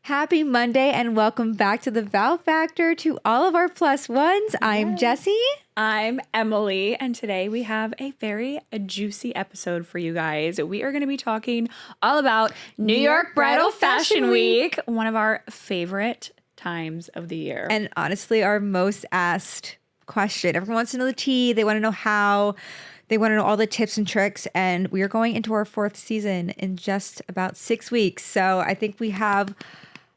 Happy Monday and welcome back to the Vow Factor to all of our plus ones. I'm Jessie. I'm Emily, and today we have a very juicy episode for you guys. We are going to be talking all about New York Bridal Fashion Week, one of our favorite times of the year. And honestly, our most asked question. Everyone wants to know the tea. They want to know how. They want to know all the tips and tricks. And we are going into our fourth season in just about 6 weeks. So I think we have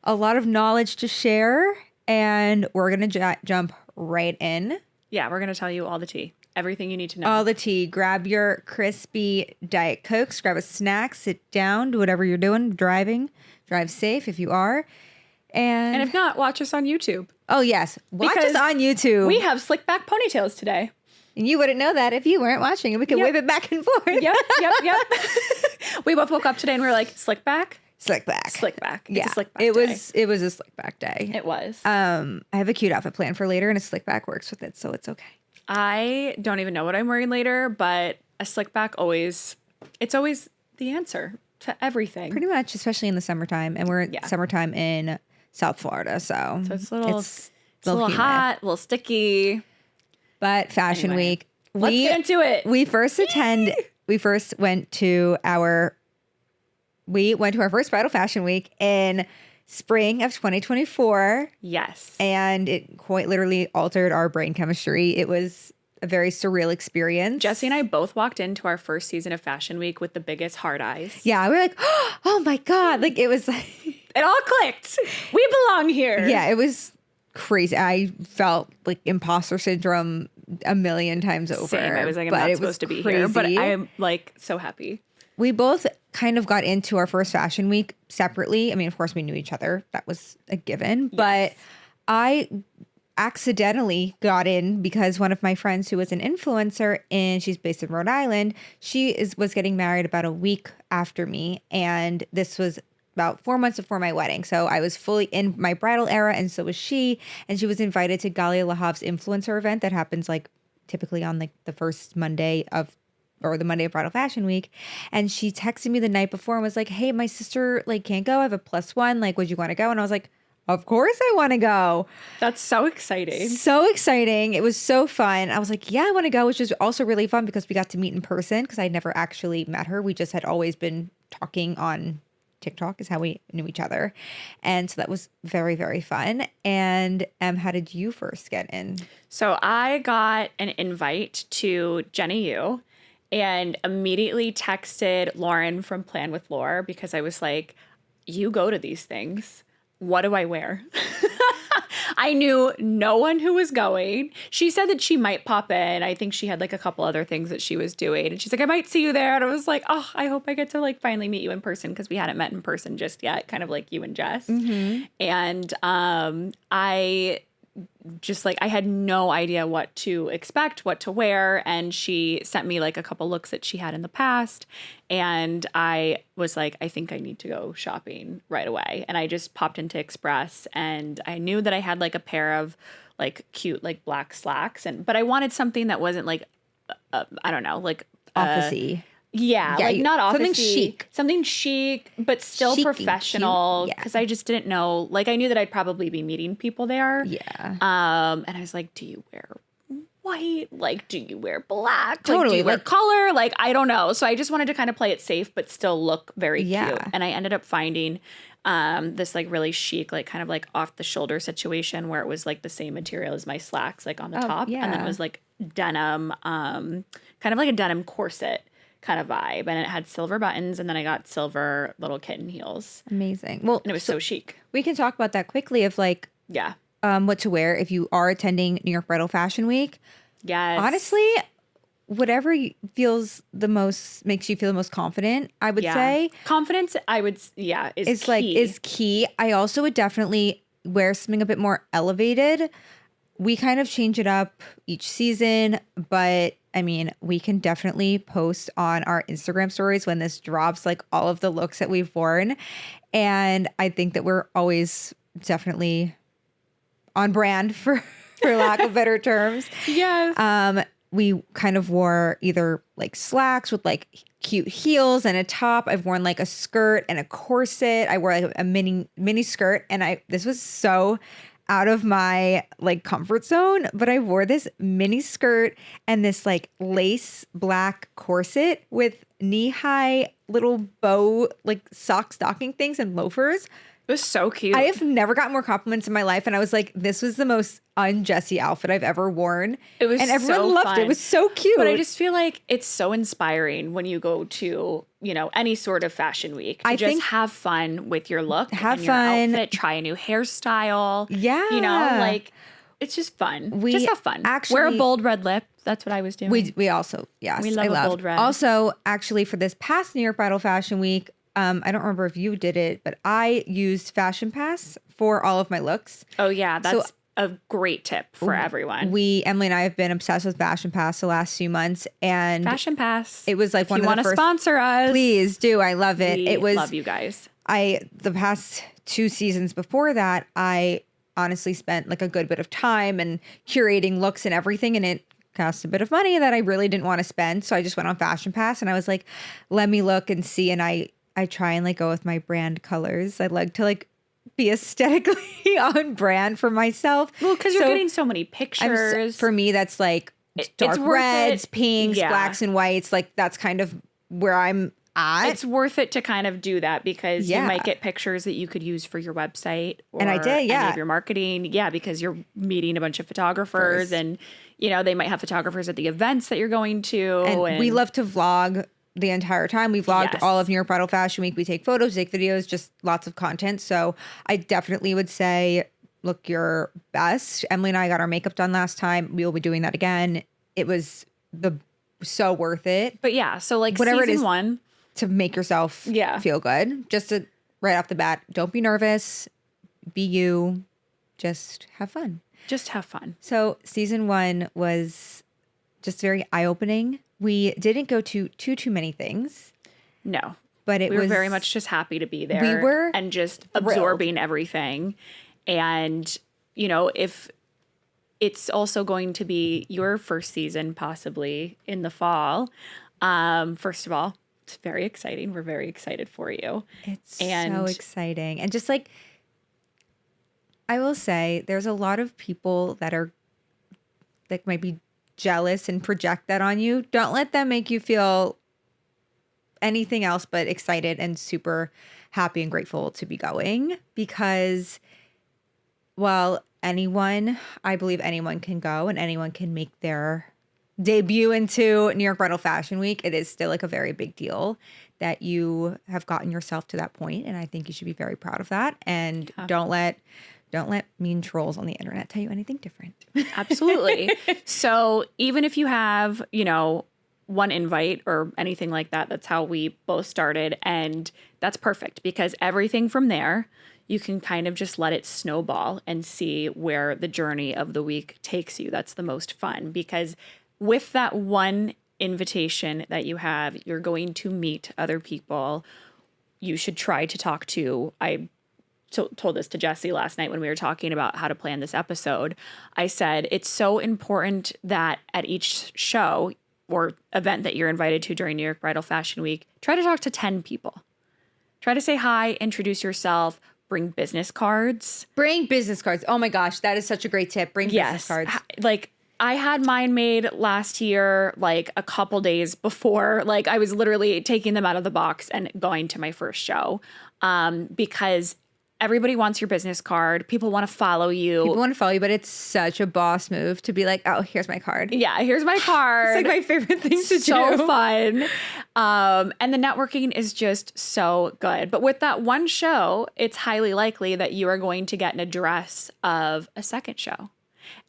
a lot of knowledge to share, and we're going to jump right in. Yeah, we're going to tell you all the tea. Everything you need to know. All the tea. Grab your crispy Diet Cokes, grab a snack, sit down, do whatever you're doing, driving. Drive safe if you are. And if not, watch us on YouTube. Oh, yes. Watch us on YouTube. We have slick back ponytails today. And you wouldn't know that if you weren't watching, and we could wave it back and forth. Yep. We both woke up today and we were like, slick back? Slick back. Slick back. Yeah. It's a slick back it day. was a slick back day. It was. I have a cute outfit planned for later, and a slick back works with it, so it's okay. I don't even know what I'm wearing later, but a slick back it's always the answer to everything. Pretty much, especially in the summertime. And we're in summertime in South Florida, so it's a little hot, a little sticky. But Fashion Week. Let's get into it. We went to our first Bridal Fashion Week in spring of 2024. Yes. And it quite literally altered our brain chemistry. It was a very surreal experience. Jessie and I both walked into our first season of Fashion Week with the biggest hard eyes. Yeah, we were like, oh my God. Like, it was like... It all clicked. We belong here. Yeah, it was crazy. I felt like imposter syndrome a million times over. Same. I was like, I'm not supposed to be here. But I'm like so happy. We both kind of got into our first Fashion Week separately. I mean, of course, we knew each other. That was a given. Yes. But I accidentally got in because one of my friends who was an influencer, and she's based in Rhode Island, was getting married about a week after me. And this was about 4 months before my wedding. So I was fully in my bridal era, and so was she. And she was invited to Galia Lahav's influencer event that happens like typically on like the first Monday of the Monday of Bridal Fashion Week. And she texted me the night before and was like, hey, my sister like can't go. I have a +1. Like, would you want to go? And I was like, of course I want to go. That's so exciting. So exciting. It was so fun. I was like, yeah, I want to go, which was also really fun because we got to meet in person because I'd never actually met her. We just had always been talking on TikTok is how we knew each other. And so that was very, very fun. And how did you first get in? So I got an invite to Jenny U and immediately texted Lauren from Plan with Lore because I was like, you go to these things. What do I wear? I knew no one who was going. She said that she might pop in. I think she had like a couple other things that she was doing. And she's like, I might see you there. And I was like, oh, I hope I get to like finally meet you in person because we hadn't met in person just yet, kind of like you and Jess. Mm-hmm. And I had no idea what to expect, what to wear. And she sent me like a couple looks that she had in the past. And I was like, I think I need to go shopping right away. And I just popped into Express and I knew that I had like a pair of like cute, like black slacks. But I wanted something that wasn't like, I don't know, like officey. Yeah, like not officey. Something chic, but still chic professional. Because I just didn't know. Like, I knew that I'd probably be meeting people there. Yeah. And I was like, do you wear white? Like, do you wear black? Totally. Like, do you wear color? Like, I don't know. So I just wanted to kind of play it safe, but still look very cute. And I ended up finding this like really chic, like kind of like off the shoulder situation where it was like the same material as my slacks, like on the top. Yeah. And then it was like denim, kind of like a denim corset kind of vibe, and it had silver buttons, and then I got silver little kitten heels. Amazing. Well, and it was so chic. We can talk about that quickly of like what to wear if you are attending New York Bridal Fashion Week. Yes. Honestly, whatever makes you feel the most confident, I would say. Confidence, is key. I also would definitely wear something a bit more elevated. We kind of change it up each season, but I mean, we can definitely post on our Instagram stories when this drops, like all of the looks that we've worn. And I think that we're always definitely on brand for lack of better terms. Yes. we kind of wore either like slacks with like cute heels and a top. I've worn like a skirt and a corset. I wore like a mini skirt, and this was so out of my like comfort zone, but I wore this mini skirt and this like lace black corset with knee-high little bow like stocking things and loafers. It was so cute. I have never gotten more compliments in my life, and I was like, this was the most un-Jessie outfit I've ever worn. It was and everyone so loved fun. it. It was so cute. But I just feel like it's so inspiring when you go to, you know, any sort of fashion week. To just have fun with your look, have and fun, your outfit, try a new hairstyle. Yeah. You know, like it's just fun. Just have fun. Actually, wear a bold red lip. That's what I was doing. We also, yes. We love a bold red. Also, actually, for this past New York Bridal Fashion Week, I don't remember if you did it, but I used Fashion Pass for all of my looks. Oh, yeah. That's a great tip for everyone. Emily and I have been obsessed with Fashion Pass the last few months. And Fashion Pass. It was like if one you of the first. want to sponsor us. Please do. I love it. We love you guys. The past 2 seasons before that, I honestly spent like a good bit of time and curating looks and everything. And it cost a bit of money that I really didn't want to spend. So I just went on Fashion Pass and I was like, let me look and see. And I try and like go with my brand colors. I like to like be aesthetically on brand for myself. Well, because you're getting so many pictures. For me, that's like dark reds, pinks, Yeah. blacks, and whites. Like that's kind of where I'm at. It's worth it to kind of do that because you might get pictures that you could use for your website or and I did, any of your marketing. Yeah, because you're meeting a bunch of photographers and, you know, they might have photographers at the events that you're going to. And we love to vlog the entire time. We vlogged all of New York Bridal Fashion Week. We take photos, take videos, just lots of content. So I definitely would say look your best. Emily and I got our makeup done last time. We will be doing that again. It was so worth it. But yeah, so like whatever season it is one. To make yourself feel good. Just to right off the bat, don't be nervous. Be you. Just have fun. Just have fun. So season 1 was just very eye-opening. We didn't go to too many things. No. But we were very much just happy to be there. We were and just thrilled. absorbing everything. And, you know, if it's also going to be your first season, possibly in the fall. First of all, it's very exciting. We're very excited for you. It's so exciting. And just like, I will say, there's a lot of people that might be jealous and project that on you. Don't let them make you feel anything else but excited and super happy and grateful to be going, because while I believe anyone can go and anyone can make their debut into New York Bridal Fashion Week, it is still like a very big deal that you have gotten yourself to that point, and I think you should be very proud of that. And don't let mean trolls on the internet tell you anything different. Absolutely. So even if you have, you know, one invite or anything like that, that's how we both started. And that's perfect because everything from there, you can kind of just let it snowball and see where the journey of the week takes you. That's the most fun because with that one invitation that you have, you're going to meet other people you should try to talk to. I told this to Jessie last night when we were talking about how to plan this episode. I said, it's so important that at each show or event that you're invited to during New York Bridal Fashion Week, try to talk to 10 people. Try to say hi, introduce yourself, bring business cards. Bring business cards. Oh my gosh, that is such a great tip. Bring business cards. Like, I had mine made last year, like a couple days before. Like, I was literally taking them out of the box and going to my first show because everybody wants your business card. People want to follow you. But it's such a boss move to be like, oh, here's my card. Yeah, here's my card. It's like my favorite thing to do. So fun. And the networking is just so good. But with that one show, it's highly likely that you are going to get an address of a second show.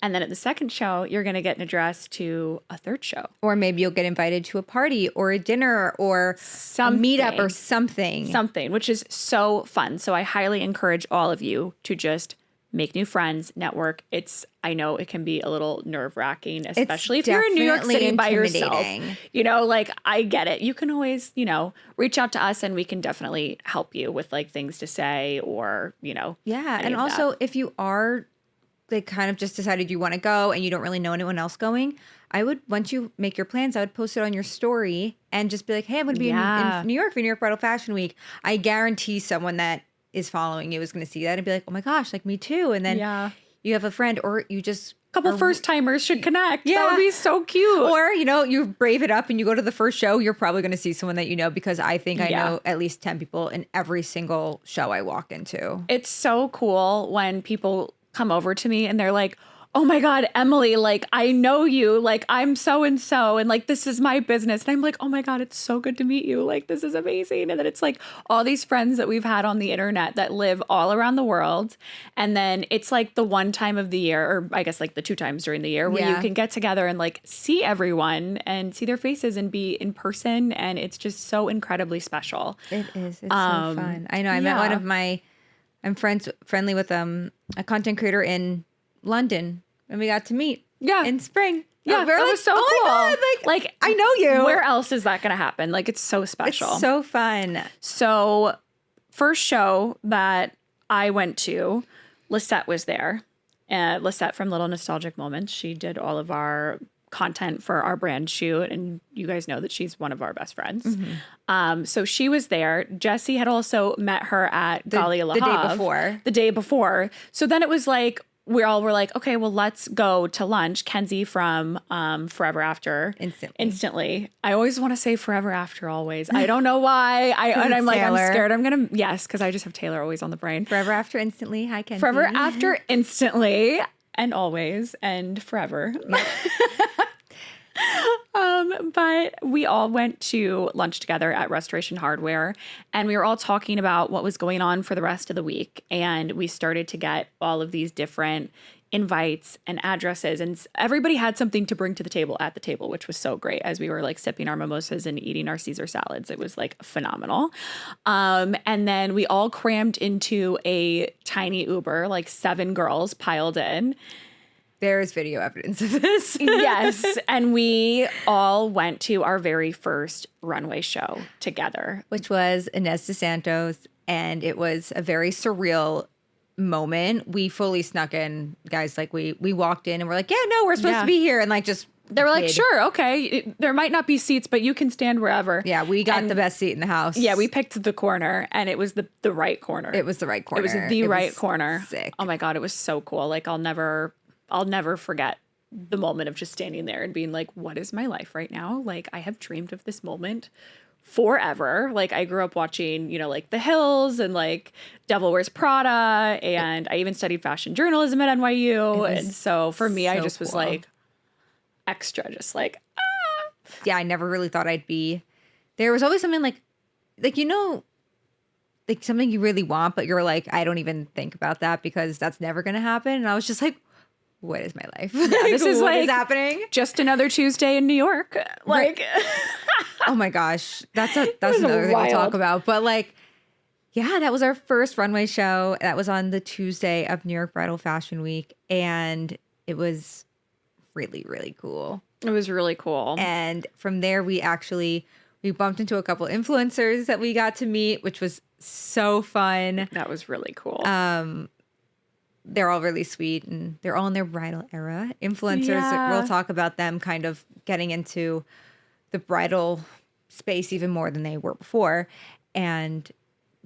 And then at the second show, you're going to get an address to a third show. Or maybe you'll get invited to a party or a dinner or a meetup or something. Something, which is so fun. So I highly encourage all of you to just make new friends, network. I know it can be a little nerve-wracking, especially if you're in New York City by yourself. You know, like, I get it. You can always, you know, reach out to us and we can definitely help you with like things to say or, you know. Yeah. And also if you are like kind of just decided you want to go and you don't really know anyone else going, I would, once you make your plans, I would post it on your story and just be like, hey, I'm going to be in New York for New York Bridal Fashion Week. I guarantee someone that is following you is going to see that and be like, oh my gosh, like me too. And then you have a friend, or you just couple first timers should connect. Yeah. That would be so cute. Or, you know, you brave it up and you go to the first show, you're probably going to see someone that you know, because I think I know at least 10 people in every single show I walk into. It's so cool when people come over to me and they're like, oh my God, Emily, like, I know you, like, I'm so-and-so, and like, this is my business. And I'm like, oh my God, it's so good to meet you. Like, this is amazing. And then it's like all these friends that we've had on the internet that live all around the world. And then it's like the one time of the year, or I guess like the 2 times during the year, where you can get together and like see everyone and see their faces and be in person. And it's just so incredibly special. It is. It's so fun. I know. I met one of I'm friendly with a content creator in London, and we got to meet in spring. Yeah, we're that like, was so oh cool. my God, like I know you. Where else is that going to happen? Like, it's so special. It's so fun. So, first show that I went to, Lisette was there. Lisette from Little Nostalgic Moments. She did all of our content for our brand shoot, and you guys know that she's one of our best friends. Mm-hmm. So she was there. Jesse had also met her at Gali La Havre the day before. So then it was like, we all were like, okay, well, let's go to lunch. Kenzie from Forever After. Instantly. I always want to say Forever After always. I don't know why. I'm like, I'm scared. I'm going to, because I just have Taylor always on the brain. Forever After Instantly. Hi, Kenzie. Forever After Instantly and always and forever. Yep. But we all went to lunch together at Restoration Hardware, and we were all talking about what was going on for the rest of the week. And we started to get all of these different invites and addresses, and everybody had something to bring to the table at the table, which was so great as we were like sipping our mimosas and eating our Caesar salads. It was like phenomenal. And then we all crammed into a tiny Uber, like 7 girls piled in. There's video evidence of this. Yes. And we all went to our very first runway show together, which was Inez DeSantos. And it was a very surreal moment. We fully snuck in, guys. Like we walked in and we're like, yeah, no, we're supposed to be here. And like, just they were like, sure, okay. There might not be seats, but you can stand wherever. Yeah, we got the best seat in the house. Yeah, we picked the corner, and it was the right corner. It was the right corner. It was the right corner. Sick. Oh my God, it was so cool. Like I'll never forget the moment of just standing there and being like, what is my life right now? Like, I have dreamed of this moment forever. Like, I grew up watching, like The Hills and like Devil Wears Prada. And I even studied fashion journalism at NYU. And so for me, I just was like extra, just like, ah. Yeah, I never really thought I'd be. There was always something like something you really want, but you're like, I don't even think about that because that's never going to happen. And I was just like, what is my life? Yeah, this is what like is happening? Just another Tuesday in New York. Like, oh my gosh, that's another thing we'll talk about. But like, yeah, that was our first runway show. That was on the Tuesday of New York Bridal Fashion Week, and it was really, really cool. It was really cool. And from there, we bumped into a couple influencers that we got to meet, which was so fun. That was really cool. They're all really sweet, and they're all in their bridal era. Influencers, we'll talk about them kind of getting into the bridal space even more than they were before. But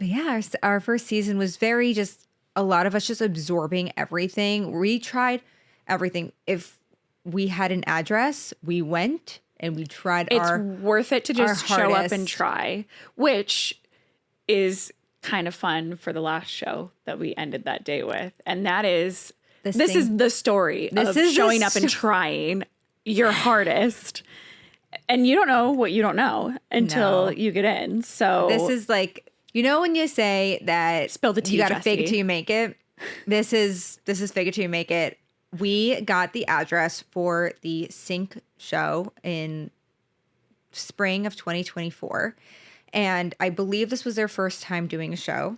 yeah, our first season was very just a lot of us just absorbing everything. We tried everything. If we had an address, we went and we tried it's worth it to just show up and try, which is kind of fun for the last show that we ended that day with. And that is, this is the story of showing up and trying your hardest. And you don't know what you don't know until you get in. So this is like, when you say that spill the tea, you got to fake it till you make it. This is fake it till you make it. We got the address for the Sync show in spring of 2024. And I believe this was their first time doing a show.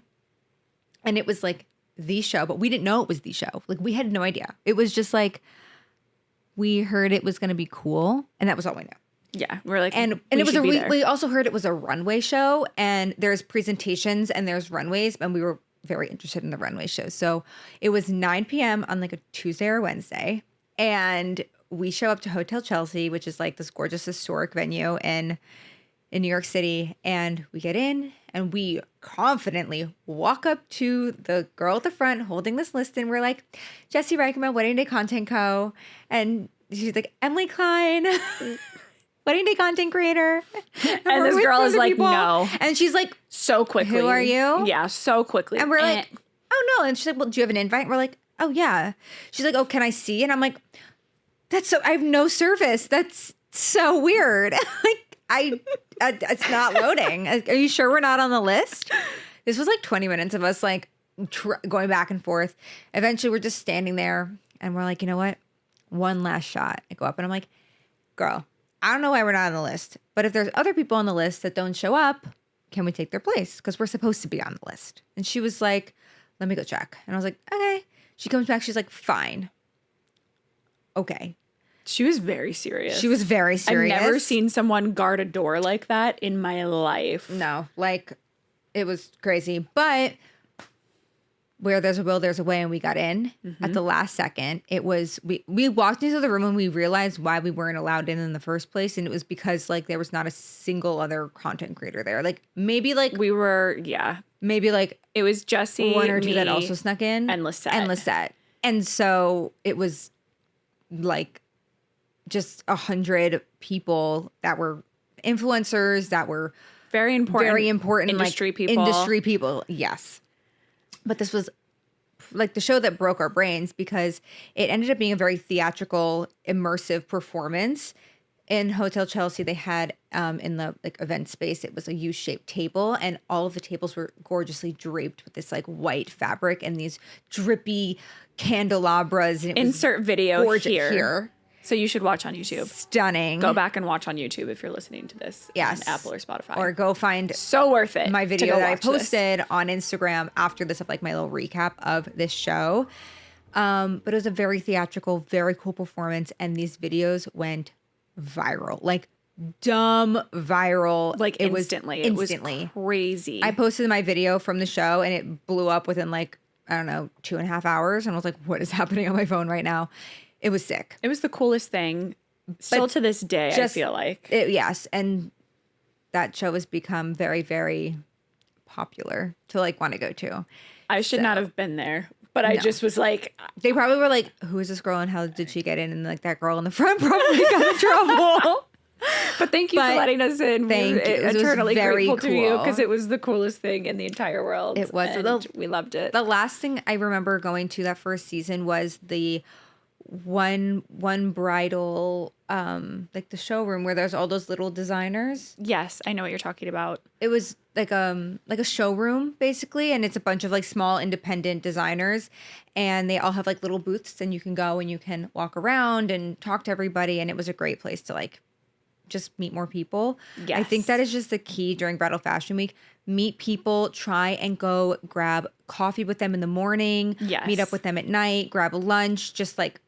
And it was like the show, but we didn't know it was the show. Like, we had no idea. It was just like, we heard it was going to be cool. And that was all we knew. Yeah. We're like, and it was we also heard it was a runway show, and there's presentations and there's runways. And we were very interested in the runway show. So it was 9 p.m. on like a Tuesday or Wednesday. And we show up to Hotel Chelsea, which is like this gorgeous historic venue in New York City. And we get in and we confidently walk up to the girl at the front holding this list. And we're like, Jesse Reichman, Wedding Day Content Co. And she's like, Emily Klein, Wedding Day content creator. And this girl is like, no. And she's like, so quickly. Who are you? Yeah, so quickly. And we're like, oh no. And she's like, well, do you have an invite? And we're like, oh yeah. She's like, oh, can I see? And I'm like, I have no service. That's so weird. Like it's not loading. Are you sure we're not on the list? This was like 20 minutes of us like going back and forth. Eventually we're just standing there and we're like, you know what? One last shot. I go up and I'm like, girl, I don't know why we're not on the list, but if there's other people on the list that don't show up, can we take their place? Because we're supposed to be on the list. And she was like, let me go check. And I was like, okay. She comes back. She's like, fine. Okay. She was very serious. She was very serious. I've never seen someone guard a door like that in my life. No, like it was crazy. But where there's a will, there's a way, and we got in at the last second. It was we walked into the room and we realized why we weren't allowed in the first place, and it was because like there was not a single other content creator there. Like maybe like we were, maybe like it was Jesse, one or two me, that also snuck in, and Lisette, and so it was like just 100 people that were influencers that were very important industry people. Yes. But this was like the show that broke our brains because it ended up being a very theatrical, immersive performance. In Hotel Chelsea, they had in the like event space, it was a U-shaped table, and all of the tables were gorgeously draped with this like white fabric and these drippy candelabras. And it insert was video here. So you should watch on YouTube. Stunning. Go back and watch on YouTube if you're listening to this on Apple or Spotify. Or go find so worth it my video that I posted on Instagram after this of like my little recap of this show. But it was a very theatrical, very cool performance. And these videos went viral. Like dumb viral. Like it instantly. Was instantly. It was crazy. I posted my video from the show and it blew up within like, I don't know, 2.5 hours. And I was like, what is happening on my phone right now? It was sick. It was the coolest thing. Still to this day, I feel like. Yes. And that show has become very, very popular to like want to go to. I should not have been there, but I just was like. They probably were like, who is this girl and how did she get in? And like that girl in the front probably got in trouble. But thank you for letting us in. Thank you. It eternally was very grateful cool. to you because it was the coolest thing in the entire world. It was. And we loved it. The last thing I remember going to that first season was the one bridal like the showroom where there's all those little designers. Yes, I know what you're talking about. It was like a showroom basically, and it's a bunch of like small independent designers, and they all have like little booths, and you can go and you can walk around and talk to everybody, and it was a great place to like just meet more people. Yes. I think that is just the key during Bridal Fashion Week. Meet people, try and go grab coffee with them in the morning, meet up with them at night, grab a lunch, just like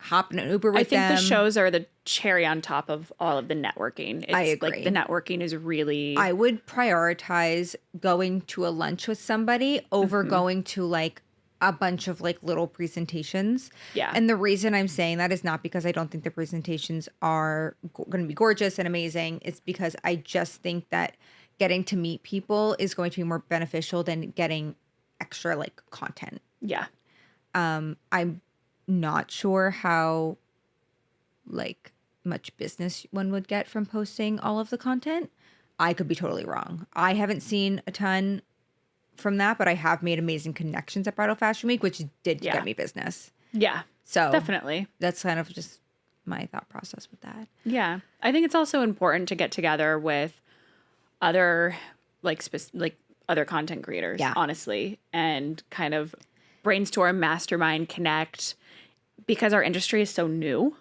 hop in an Uber with them. I think the shows are the cherry on top of all of the networking. I agree. Like the networking is really. I would prioritize going to a lunch with somebody over going to like a bunch of like little presentations. Yeah. And the reason I'm saying that is not because I don't think the presentations are going to be gorgeous and amazing. It's because I just think that getting to meet people is going to be more beneficial than getting extra like content. Yeah. I'm not sure how like much business one would get from posting all of the content. I could be totally wrong. I haven't seen a ton from that, but I have made amazing connections at Bridal Fashion Week, which did get me business. Yeah. So definitely. That's kind of just my thought process with that. Yeah. I think it's also important to get together with other like other content creators, honestly, and kind of brainstorm, mastermind, connect, because our industry is so new.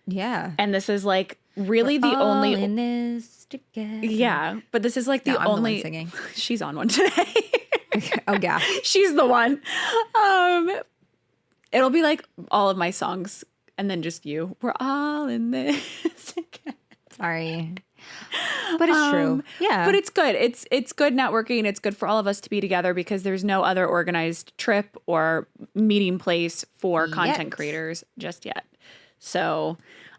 Yeah. And this is like really We're the all only in this together. Yeah, but this is like the I'm only the one singing. She's on one today. Oh yeah. She's the one. It'll be like all of my songs and then just you. We're all in this together. Sorry. But it's true. Yeah. But it's good. It's good networking. It's good for all of us to be together because there's no other organized trip or meeting place for content creators just yet. So,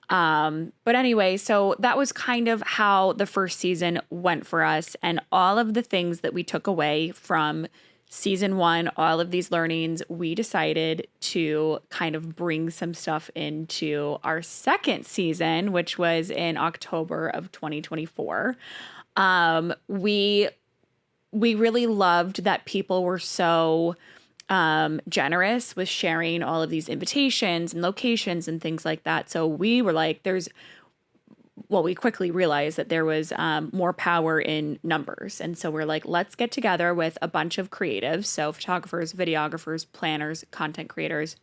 but anyway, so that was kind of how the first season went for us, and all of the things that we took away from season 1, all of these learnings, we decided to kind of bring some stuff into our second season, which was in October of 2024. We really loved that people were so generous with sharing all of these invitations and locations and things like that. So we were like, we quickly realized that there was more power in numbers. And so we're like, let's get together with a bunch of creatives. So photographers, videographers, planners, content creators.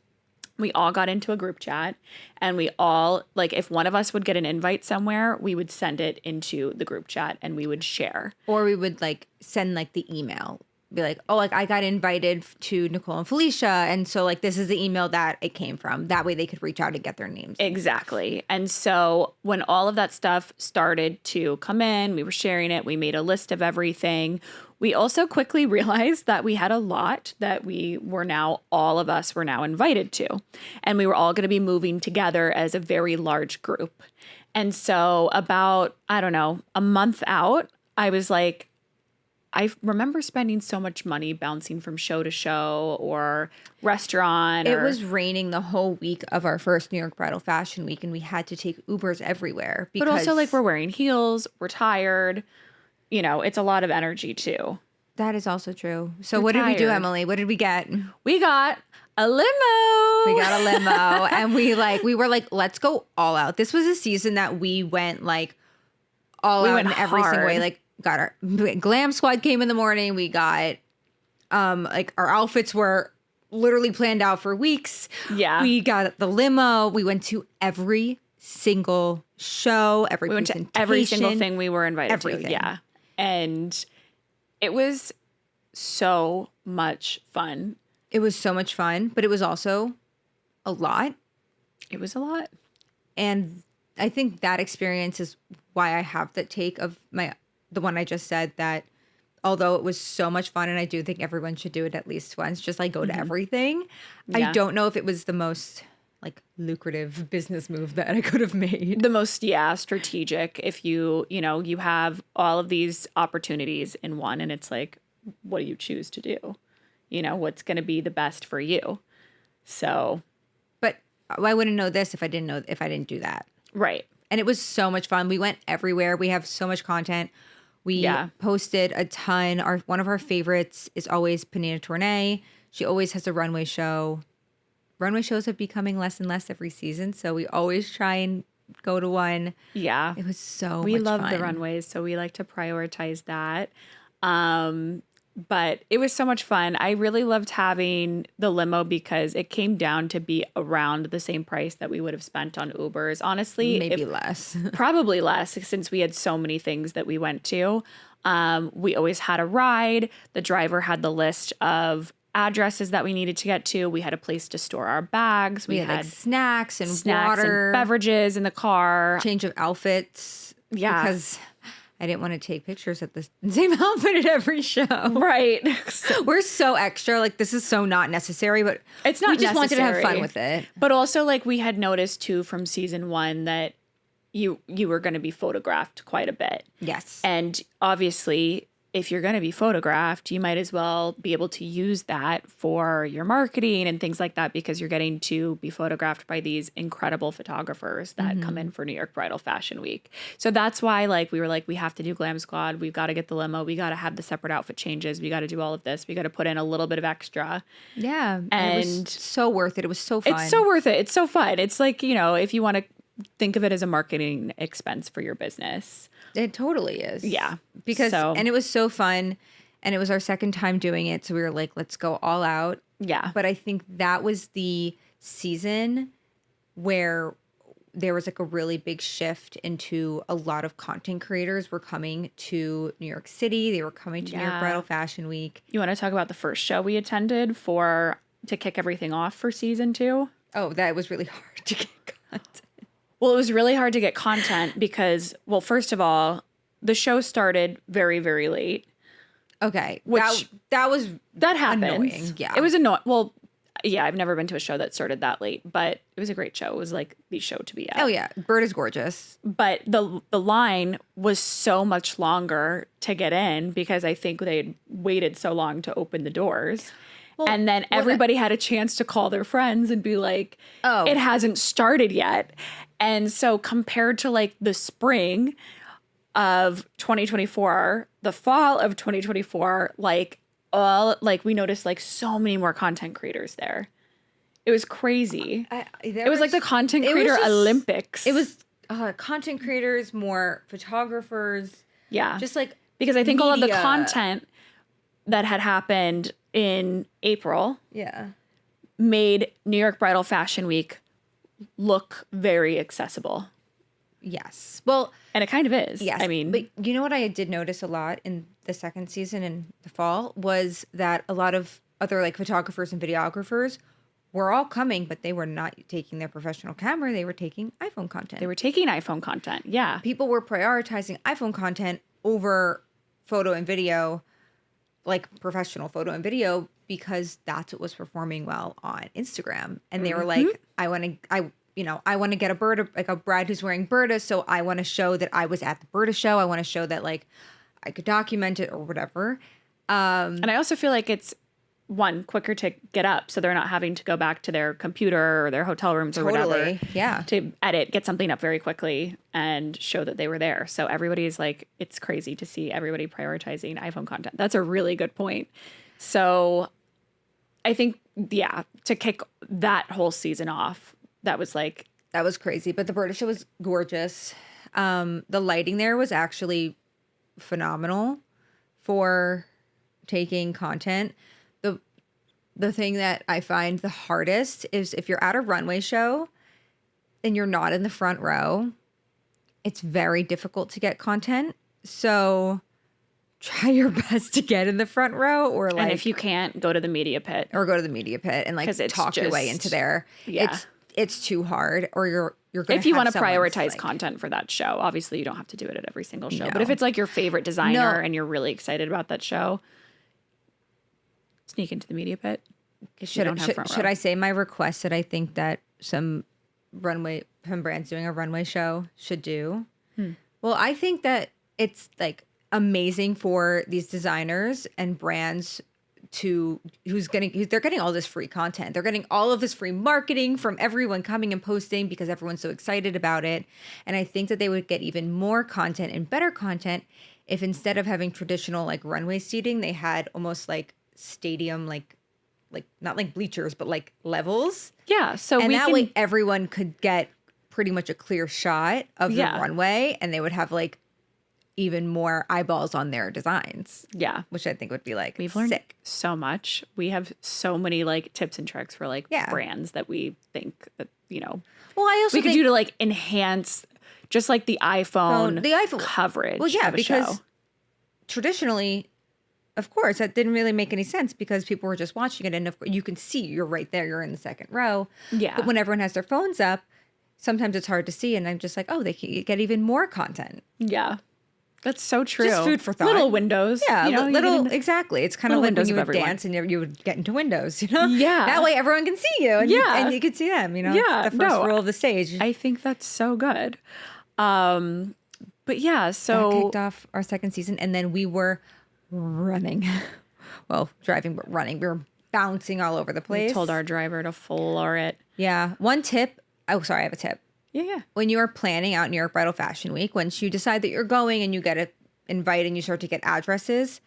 We all got into a group chat, and we all, like, if one of us would get an invite somewhere, we would send it into the group chat and we would share. Or we would like send like the email. Be like, oh, like I got invited to Nicole and Felicia, and so like this is the email that it came from. That way they could reach out and get their names. Exactly. And so when all of that stuff started to come in, we were sharing it. We made a list of everything. We also quickly realized that we had a lot that all of us were now invited to, and we were all going to be moving together as a very large group. And so about, I don't know, a month out, I was like, I remember spending so much money bouncing from show to show or restaurant. It was raining the whole week of our first New York Bridal Fashion Week, and we had to take Ubers everywhere. But also, like, we're wearing heels, we're tired. You know, it's a lot of energy too. That is also true. So what did we do, Emily? What did we get? We got a limo. We got a limo, and we were like, let's go all out. This was a season that we went like all out in every single way. Like, got our glam squad came in the morning. We got like our outfits were literally planned out for weeks. Yeah. We got the limo. We went to every single show, we went to every single thing we were invited everything. to. Yeah. And it was so much fun. It was so much fun, but it was also a lot. It was a lot. And I think that experience is why I have the take of the one I just said, that although it was so much fun, and I do think everyone should do it at least once, just like go to everything. Yeah. I don't know if it was the most like lucrative business move that I could have made. The most, strategic. If you have all of these opportunities in one, and it's like, what do you choose to do? You know, what's going to be the best for you? So, but I wouldn't know this if I didn't do that. Right. And it was so much fun. We went everywhere. We have so much content. We posted a ton. One of our favorites is always Panina Tournay. She always has a runway show. Runway shows are becoming less and less every season, so we always try and go to one. Yeah. It was so we much love fun. The runways, so we like to prioritize that. But it was so much fun. I really loved having the limo because it came down to be around the same price that we would have spent on Ubers. Honestly, maybe less. Probably less, since we had so many things that we went to. We always had a ride. The driver had the list of addresses that we needed to get to. We had a place to store our bags. We had like snacks and water, and beverages in the car. Change of outfits. Yeah. Because I didn't want to take pictures at the same outfit at every show. Right. We're so extra. Like, this is so not necessary, but it's not necessary. We just wanted to have fun with it. But also, like, we had noticed, too, from season 1 that you were going to be photographed quite a bit. Yes. And obviously, if you're going to be photographed, you might as well be able to use that for your marketing and things like that, because you're getting to be photographed by these incredible photographers that come in for New York Bridal Fashion Week. So that's why, like, we were like, we have to do Glam Squad. We've got to get the limo. We got to have the separate outfit changes. We got to do all of this. We got to put in a little bit of extra. Yeah. And it was so worth it. It was so fun. It's so worth it. It's so fun. It's like, if you want to think of it as a marketing expense for your business. It totally is. Yeah. And it was so fun, and it was our second time doing it. So we were like, let's go all out. Yeah. But I think that was the season where there was like a really big shift into a lot of content creators were coming to New York City. They were coming to New York Bridal Fashion Week. You want to talk about the first show we attended to kick everything off for season 2? Oh, that was really hard to get content. Well, it was really hard to get content because, well, first of all, the show started very, very late. Okay. Which that was that happens. annoying. Yeah. It was annoying. Well, yeah, I've never been to a show that started that late, but it was a great show. It was like the show to be at. Oh yeah, Bird is gorgeous. But the line was so much longer to get in because I think they had waited so long to open the doors. Well, and then everybody had a chance to call their friends and be like, Oh. it hasn't started yet. And so compared to like the spring of 2024, the fall of 2024, like we noticed like so many more content creators there. It was crazy. It was like the content creator Olympics. It was content creators, more photographers. Yeah. Just like because I think all of the media. content that had happened in April Yeah. made New York Bridal Fashion Week look very accessible. Yes. Well, And it kind of is. yes. I mean, but you know what I did notice a lot in the second season in the fall was that a lot of other like photographers and videographers were all coming, but they were not taking their professional camera. They were taking iPhone content. they were taking iPhone content. Yeah. People were prioritizing iPhone content over photo and video, like professional photo and video, because that's what was performing well on Instagram. And they were like, I want to get a bird, like a bride who's wearing Berta. So I want to show that I was at the Berta show. I want to show that like I could document it or whatever. And I also feel like it's quicker to get up so they're not having to go back to their computer or their hotel rooms or whatever. Totally. Yeah. To edit, get something up very quickly and show that they were there. So everybody's like, it's crazy to see everybody prioritizing iPhone content. That's a really good point. So I think, yeah, to kick that whole season off, that was crazy. But the Berta show was gorgeous. The lighting there was actually phenomenal for taking content. The thing that I find the hardest is if you're at a runway show and you're not in the front row, it's very difficult to get content. So try your best to get in the front row, or like, and if you can't, go to the media pit. or go to the media pit and like 'Cause it's talk your way just- into there. Yeah. It's too hard, or you're going If you want to prioritize content for that show, obviously you don't have to do it at every single show. But if No. it's like your favorite designer No. and you're really excited about that show, sneak into the media pit. Should I say my request that I think that some brands doing a runway show should do? Well, I think that it's like amazing for these designers and brands they're getting all this free content. They're getting all of this free marketing from everyone coming and posting because everyone's so excited about it. And I think that they would get even more content and better content if instead of having traditional like runway seating, they had almost like stadium, like not like bleachers, but like levels. Yeah. So And we that can, way everyone could get pretty much a clear shot of the Yeah. runway, and they would have like even more eyeballs on their designs, yeah. which I think would be like We've learned sick. so much. We have so many like tips and tricks for like Yeah. brands that we think that, Well, I also we could think do to like enhance just like the iPhone, the iPhone coverage. Well, yeah, of a because show. traditionally, of course, that didn't really make any sense because people were just watching it, and you can see you're right there, you're in the second row. Yeah. But when everyone has their phones up, sometimes it's hard to see, and I'm just like, oh, they can get even more content. Yeah. That's so true. Just food for thought. Little windows. Yeah, you little get in- exactly. It's kind of little like when windows you of would everyone. dance and you would get into windows, you know? Yeah. That way everyone can see you, and Yeah. and you can see them, you know? Yeah, It's the first no, rule of the stage. I think that's so good. But yeah, That so kicked off our second season, and then we were running. Well, driving, but running. We were bouncing all over the place. we told our driver to floor it. Yeah. One tip. Oh, sorry, I have a tip. Yeah. When you are planning out New York Bridal Fashion Week, once you decide that you're going and you get an invite and you start to get addresses,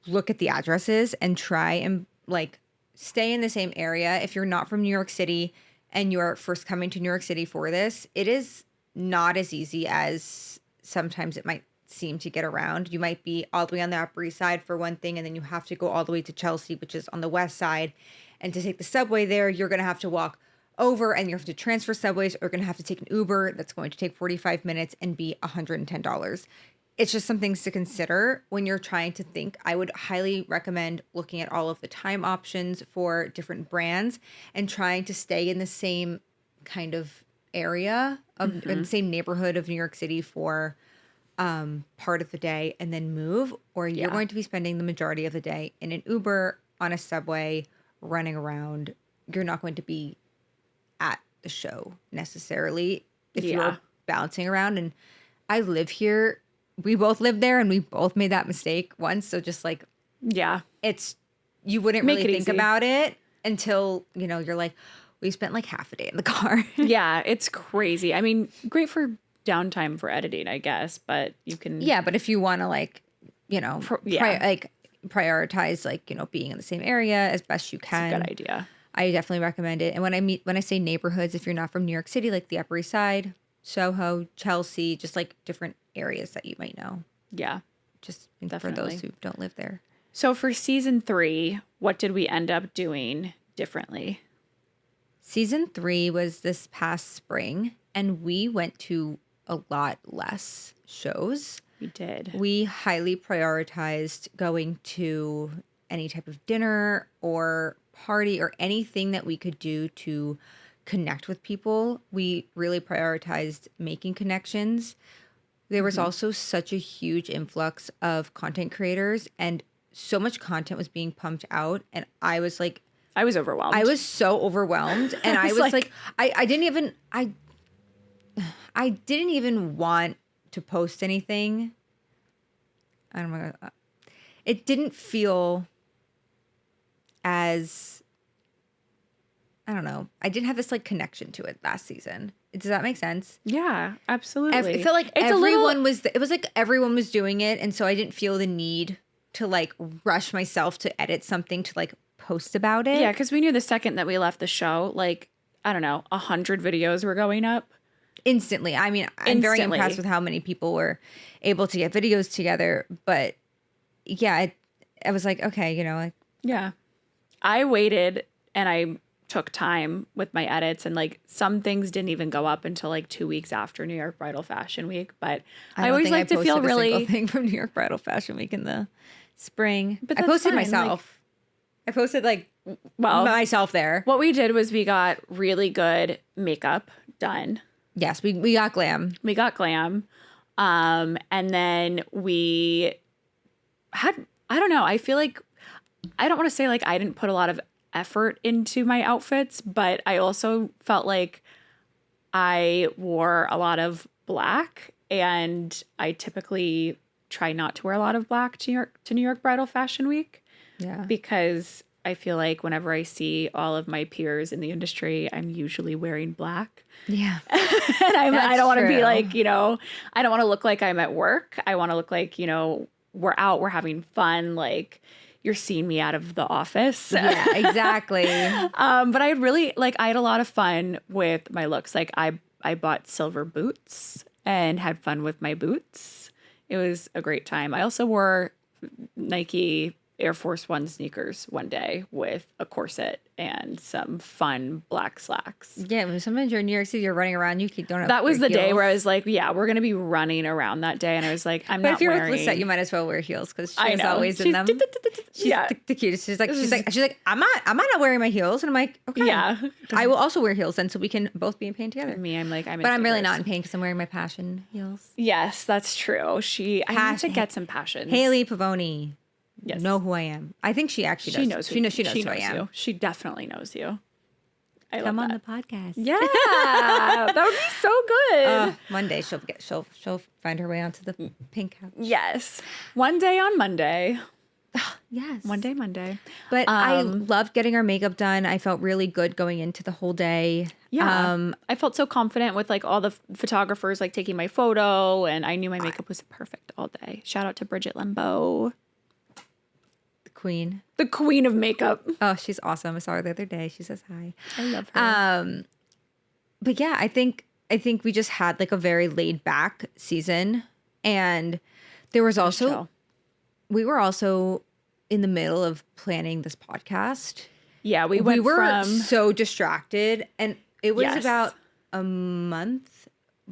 look at the addresses and try and like stay in the same area. If you're not from New York City and you're first coming to New York City for this, it is not as easy as sometimes it might seem to get around. You might be all the way on the Upper East Side for one thing, and then you have to go all the way to Chelsea, which is on the West Side. And to take the subway there, you're going to have to walk over, and you have to transfer subways, or you're going to have to take an Uber that's going to take 45 minutes and be $110. It's just some things to consider when you're trying to think. I would highly recommend looking at all of the time options for different brands and trying to stay in the same kind of area of or the same neighborhood of New York City for part of the day and then move, or you're going to be spending the majority of the day in an Uber, on a subway, running around. You're not going to be at the show necessarily if you're bouncing around. And I live here. We both lived there and we both made that mistake once. So just like, it's, you wouldn't really think about it until, you know, you're like, we spent like half a day in the car. Yeah, it's crazy. I mean, great for downtime for editing, I guess, but you can. Yeah, but if you want to like, you know, prioritize like, you know, being in the same area as best you can. It's a good idea. I definitely recommend it. And when I say neighborhoods, if you're not from New York City, like the Upper East Side, Soho, Chelsea, just like different areas that you might know. Yeah. Just for those who don't live there. So for season 3, what did we end up doing differently? Season 3 was this past spring, and we went to a lot less shows. We did. We highly prioritized going to any type of dinner or party or anything that we could do to connect with people. We really prioritized making connections. There was also such a huge influx of content creators, and so much content was being pumped out. And I was like, I was overwhelmed. I was so overwhelmed. And I was like, I didn't even want to post anything. I don't know. It didn't feel as, I don't know. I didn't have this like connection to it last season. Does that make sense? Yeah, absolutely. I feel like everyone was doing it. And so I didn't feel the need to like rush myself to edit something to like post about it. Yeah, because we knew the second that we left the show, like, I don't know, 100 videos were going up. Instantly. I mean, I'm very impressed with how many people were able to get videos together. But yeah, I was like, okay, you know. Like, yeah. I waited and I took time with my edits, and like some things didn't even go up until like 2 weeks after New York Bridal Fashion Week. But I always like to feel really. Single thing from New York Bridal Fashion Week in the spring. But I posted myself. I posted like myself there. What we did was we got really good makeup done. Yes, we got glam. We got glam. And then we had, I don't know, I feel like, I don't want to say like I didn't put a lot of effort into my outfits, but I also felt like I wore a lot of black, and I typically try not to wear a lot of black to New York Bridal Fashion Week. Yeah. Because I feel like whenever I see all of my peers in the industry, I'm usually wearing black. Yeah. And I don't want to be like, you know, I don't want to look like I'm at work. I want to look like, you know, we're out, we're having fun. Like, you're seeing me out of the office. Yeah, exactly. But I had a lot of fun with my looks. Like I bought silver boots and had fun with my boots. It was a great time. I also wore Nike Air Force One sneakers one day with a corset and some fun black slacks. Yeah, when sometimes you're in New York City, you're running around, you don't have that was the heels. day where I was like, yeah, we're going to be running around that day. And I was like, I'm not wearing. But if you're with Lisette, you might as well wear heels because she's always in them. She's the cutest. She's like, I'm not wearing my heels. And I'm like, okay. Yeah. I will also wear heels then so we can both be in pain together. Me, I'm like, but I'm really not in pain because I'm wearing my passion heels. Yes, that's true. I need to get some passions. Haley Pavoni. Yes. Know who I am. I think she actually does. She knows who I am. You. She definitely knows you. Come on the podcast. Yeah, that would be so good. One day she'll find her way onto the pink couch. Yes, one day on Monday. Yes, one day Monday. But I loved getting our makeup done. I felt really good going into the whole day. Yeah, I felt so confident with like all the photographers like taking my photo, and I knew my makeup was perfect all day. Shout out to Bridget Lembo. The queen of makeup. Oh, she's awesome. I saw her the other day. She says hi. I love her. But yeah, I think we just had like a very laid back season, and there was also we were also in the middle of planning this podcast. Yeah, we were so distracted, and it was about a month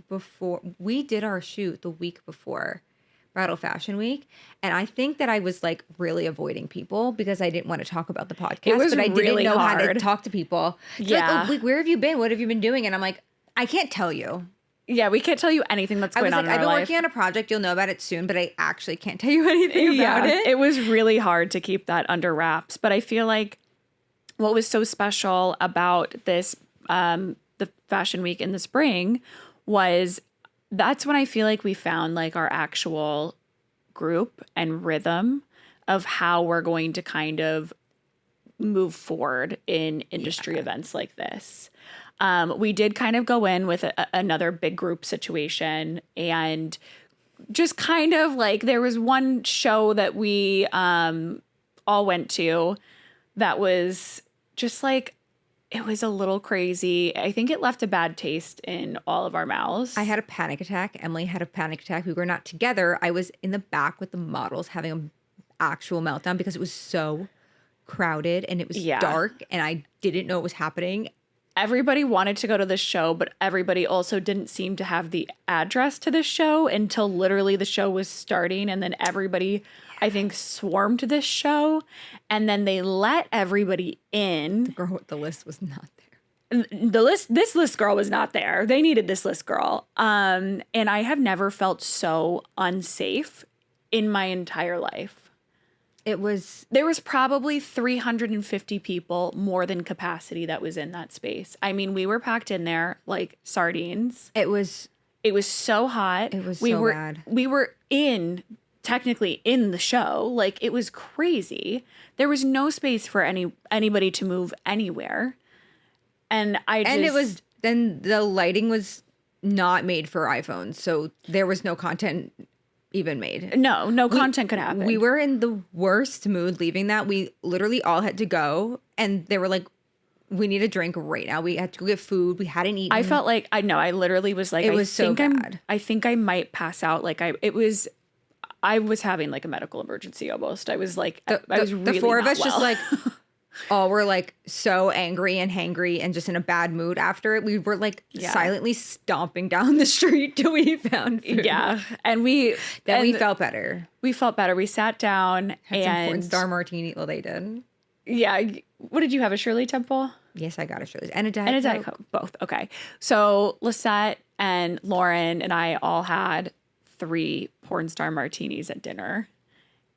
before we did our shoot. The week before Bridal Fashion Week, and I think that I was like really avoiding people because I didn't want to talk about the podcast, but I didn't know how to talk to people. So like, where have you been? What have you been doing? And I'm like, I can't tell you. Yeah, we can't tell you anything that's I going was on like, in I've our been life. working on a project. You'll know about it soon, but I actually can't tell you anything about it. It was really hard to keep that under wraps. But I feel like what was so special about this, the fashion week in the spring, was that's when I feel like we found like our actual group and rhythm of how we're going to kind of move forward in industry events like this. We did kind of go in with another big group situation, and just kind of like there was one show that we all went to that was just like, it was a little crazy. I think it left a bad taste in all of our mouths. I had a panic attack. Emily had a panic attack. We were not together. I was in the back with the models having an actual meltdown because it was so crowded and it was dark and I didn't know what was happening. Everybody wanted to go to this show, but everybody also didn't seem to have the address to this show until literally the show was starting. And then everybody, I think, swarmed to this show. And then they let everybody in. The girl with the list was not there. This list girl was not there. They needed this list girl. And I have never felt so unsafe in my entire life. There was probably 350 people more than capacity that was in that space. I mean, we were packed in there like sardines. It was so hot. It was bad. We were technically in the show. Like, it was crazy. There was no space for anybody to move anywhere. And then the lighting was not made for iPhones, so there was no content even made. No content could happen. We were in the worst mood leaving that. We literally all had to go, and they were like, we need a drink right now. We had to go get food. We hadn't eaten. I felt like, I literally was like, it was so bad. I think I might pass out. Like I was having like a medical emergency almost. I was like, I was really the four of not us well. just like, all were like so angry and hangry and just in a bad mood after it. We were like silently stomping down the street till we found food. Yeah. And we felt better. We felt better. We sat down Had some and porn star martini. Well, they did. Yeah. What did you have? A Shirley Temple? Yes, I got a Shirley's and a Diet Coke. Both. Okay. So Lisette and Lauren and I all had 3 porn star martinis at dinner.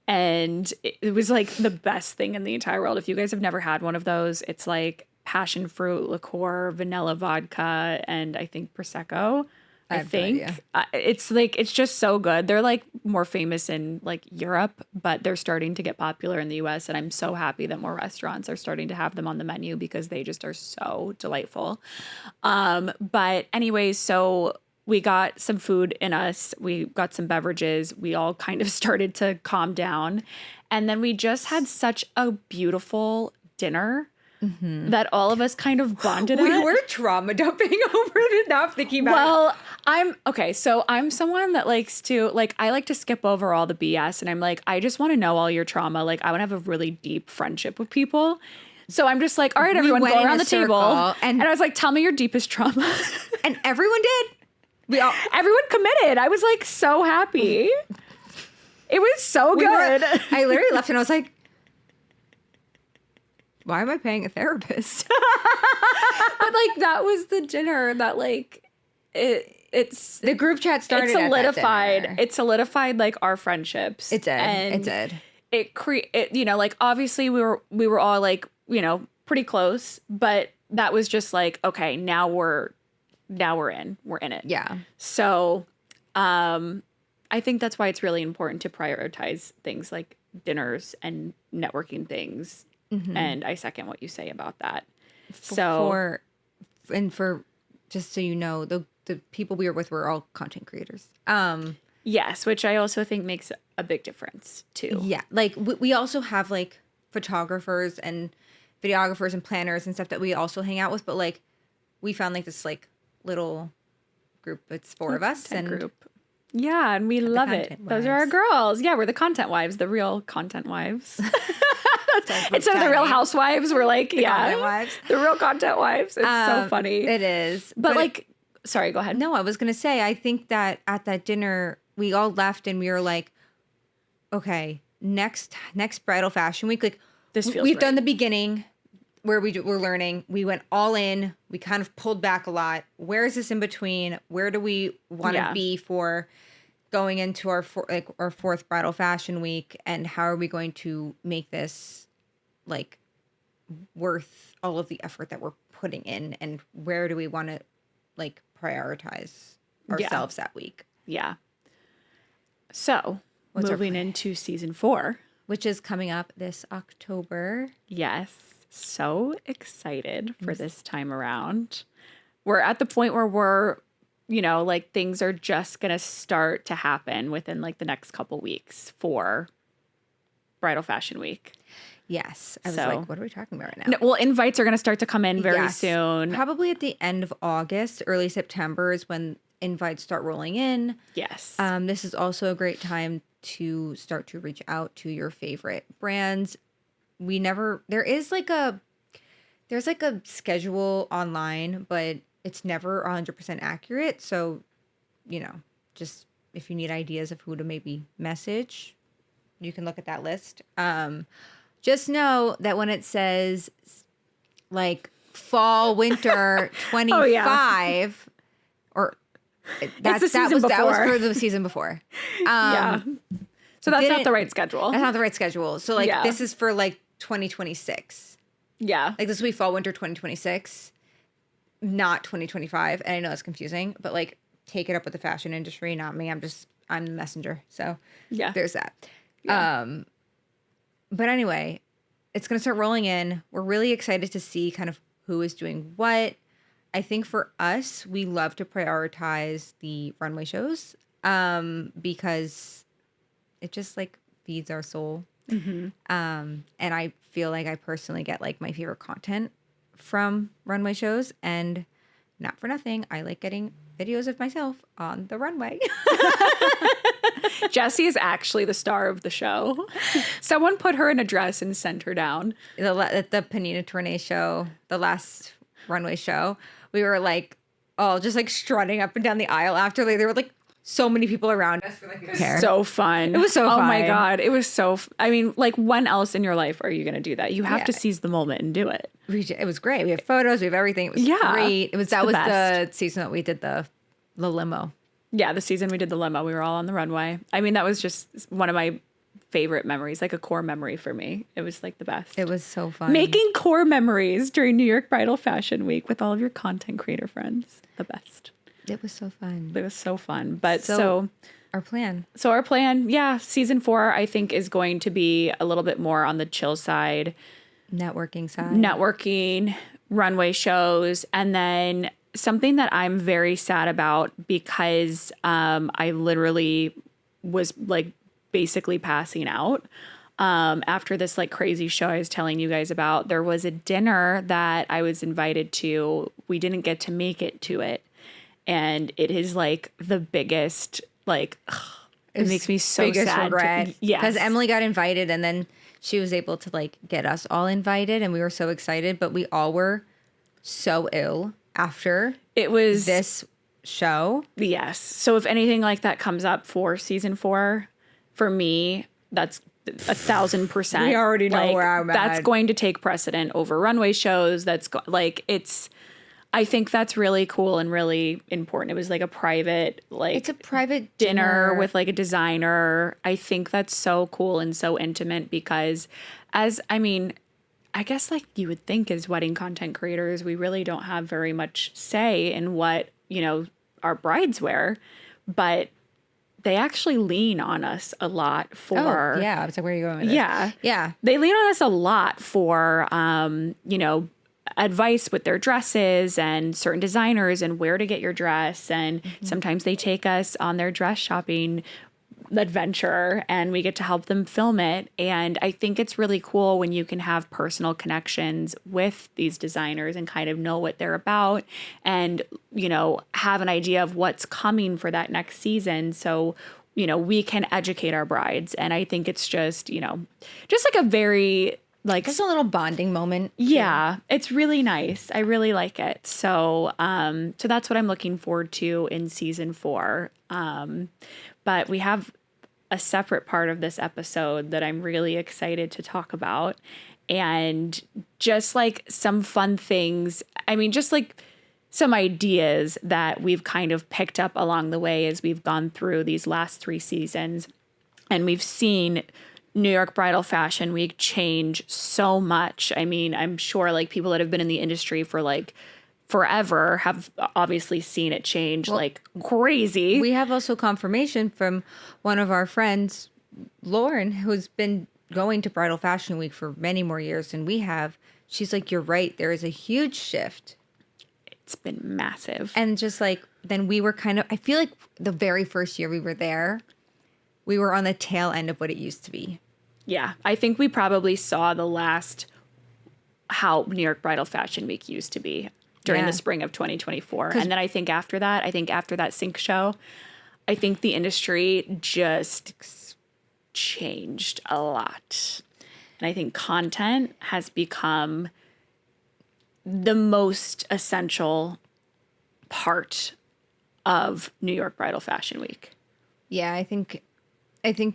And it was like the best thing in the entire world. If you guys have never had one of those, it's like passion fruit liqueur, vanilla vodka, and I think Prosecco. I think it's like, it's just so good. They're like more famous in like Europe, but they're starting to get popular in the US. And I'm so happy that more restaurants are starting to have them on the menu because they just are so delightful. But anyways, so we got some food in us. We got some beverages. We all kind of started to calm down. And then we just had such a beautiful dinner that all of us kind of bonded We at. were trauma dumping over it enough thinking about it. So I'm someone that likes to, like, I like to skip over all the BS. And I'm like, I just want to know all your trauma. Like, I want to have a really deep friendship with people. So I'm just like, all right, everyone, go around the table. And I was like, tell me your deepest trauma. And everyone did. Everyone committed. I was like so happy. It was so good. I literally left and I was like, why am I paying a therapist? But like that was the dinner that like it's the group chat started. It solidified like our friendships. It did. And it did. You know, like obviously we were all like, you know, pretty close, but that was just like, okay, now we're in it. Yeah. So, I think that's why it's really important to prioritize things like dinners and networking things. And I second what you say about that. For just so you know, the people we were with were all content creators. Yes, which I also think makes a big difference too. Yeah. Like we also have like photographers and videographers and planners and stuff that we also hang out with, but like we found like this like little group. It's 4 of us and group. Yeah, and we love it. Those are our girls. Yeah, we're the content wives, the real content wives. Instead of the real housewives, we're like, the real content wives. It's so funny. It is. But like, sorry, go ahead. No, I was going to say, I think that at that dinner, we all left and we were like, okay, next bridal fashion week, like this feels we've right. done the beginning. where we're learning. We went all in. We kind of pulled back a lot. Where is this in between? Where do we want to be for going into our fourth bridal fashion week? And how are we going to make this like worth all of the effort that we're putting in? And where do we want to like prioritize ourselves that week? Yeah. So moving into season 4, which is coming up this October. Yes. So excited for this time around. We're at the point where we're, like things are just going to start to happen within like the next couple weeks for Bridal Fashion Week. Yes. I was like, what are we talking about right now? No, well, invites are going to start to come in very soon. Probably at the end of August, early September is when invites start rolling in. Yes. This is also a great time to start to reach out to your favorite brands. There's like a schedule online, but it's never 100% accurate. So, just if you need ideas of who to maybe message, you can look at that list. Just know that when it says like fall, winter 25, or that was for the season before. So that's not the right schedule. That's not the right schedule. So like this is for like 2026. Yeah. Like this will be fall, winter 2026, not 2025. And I know that's confusing, but like take it up with the fashion industry, not me. I'm the messenger. So there's that. Yeah. But anyway, it's going to start rolling in. We're really excited to see kind of who is doing what. I think for us, we love to prioritize the runway shows because it just like feeds our soul. Mm-hmm. And I feel like I personally get like my favorite content from runway shows, and not for nothing, I like getting videos of myself on the runway. Jessie is actually the star of the show. Someone put her in a dress and sent her down. At the Panina Tournée show, the last runway show, we were like all just like strutting up and down the aisle after. Like there were like so many people around us for like a care. So fun. It was so fun. Oh my God. It was so I mean, like when else in your life are you going to do that? You have to seize the moment and do it. It was great. We have photos. We have everything. It was great. That was the season that we did the limo. Yeah, the season we did the limo. We were all on the runway. I mean, that was just one of my favorite memories, like a core memory for me. It was like the best. It was so fun. Making core memories during New York Bridal Fashion Week with all of your content creator friends. The best. It was so fun. It was so fun. But so our plan. So our plan, season 4, I think, is going to be a little bit more on the chill side. Networking, runway shows, and then something that I'm very sad about because I literally was like basically passing out after this like crazy show I was telling you guys about. There was a dinner that I was invited to. We didn't get to make it to it. And it is like the biggest, like, it makes me so sad. Regret. Yes. Because Emily got invited and then she was able to like get us all invited and we were so excited, but we all were so ill after this show. Yes. So if anything like that comes up for season 4, for me, that's 1,000%. We already know where I'm at. That's going to take precedent over runway shows. I think that's really cool and really important. It was like a private, it's a private dinner with like a designer. I think that's so cool and so intimate because I guess like you would think as wedding content creators, we really don't have very much say in what, our brides wear, but they actually lean on us a lot for. Oh, yeah. I was like, where are you going with this? Yeah. Yeah. They lean on us a lot for, advice with their dresses and certain designers and where to get your dress. And sometimes they take us on their dress shopping adventure and we get to help them film it. And I think it's really cool when you can have personal connections with these designers and kind of know what they're about and, have an idea of what's coming for that next season. So, we can educate our brides. And I think it's just, just like a very just a little bonding moment. Yeah, it's really nice. I really like it. So, so that's what I'm looking forward to in season 4. But we have a separate part of this episode that I'm really excited to talk about. and just like some fun things. I mean, just like some ideas that we've kind of picked up along the way as we've gone through these last 3 seasons. And we've seen New York Bridal Fashion Week change so much. I mean, I'm sure like people that have been in the industry for like forever have obviously seen it change like crazy. We have also confirmation from one of our friends, Lauren, who's been going to Bridal Fashion Week for many more years than we have. She's like, you're right. There is a huge shift. It's been massive. And just like, then we were kind of, I feel like the very first year we were there, we were on the tail end of what it used to be. Yeah. I think we probably saw the last how New York Bridal Fashion Week used to be during the spring of 2024. And then I think after that sync show, I think the industry just changed a lot. And I think content has become the most essential part of New York Bridal Fashion Week. Yeah, I think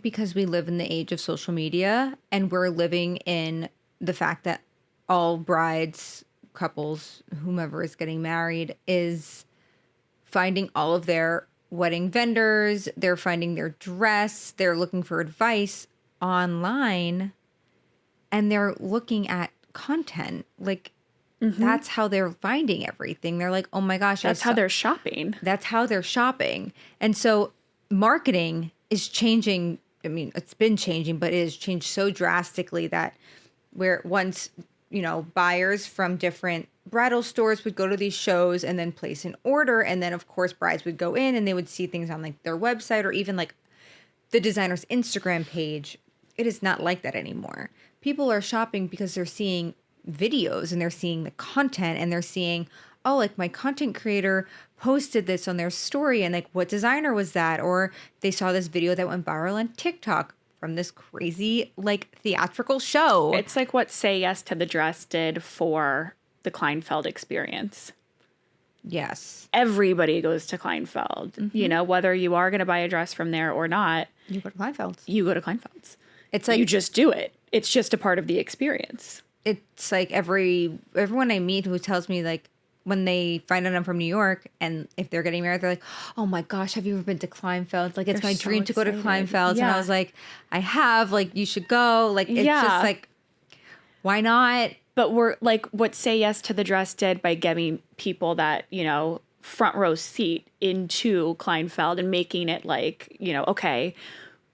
because we live in the age of social media and we're living in the fact that all brides, couples, whomever is getting married is finding all of their wedding vendors, they're finding their dress, they're looking for advice online, and they're looking at content. Like, that's how they're finding everything. They're like, oh my gosh. That's how they're shopping. That's how they're shopping. And so marketing is changing. I mean, it's been changing, but it has changed so drastically that where once, buyers from different bridal stores would go to these shows and then place an order. And then, of course, brides would go in and they would see things on like their website or even like the designer's Instagram page. It is not like that anymore. People are shopping because they're seeing videos and they're seeing the content and they're seeing, oh, like my content creator posted this on their story and like what designer was that? Or they saw this video that went viral on TikTok from this crazy like theatrical show. It's like what Say Yes to the Dress did for the Kleinfeld experience. Yes. Everybody goes to Kleinfeld, whether you are going to buy a dress from there or not. You go to Kleinfeld's. You go to Kleinfeld's. It's like you just do it. It's just a part of the experience. It's like everyone I meet who tells me like when they find out I'm from New York and if they're getting married, they're like, oh my gosh, have you ever been to Kleinfeld's? Like, it's They're my so dream to go to excited. Kleinfeld's. Yeah. And I was like, I have, like, you should go. Like, it's just like, why not? But we're like what Say Yes to the Dress did by getting people that, front row seat into Kleinfeld and making it like, okay,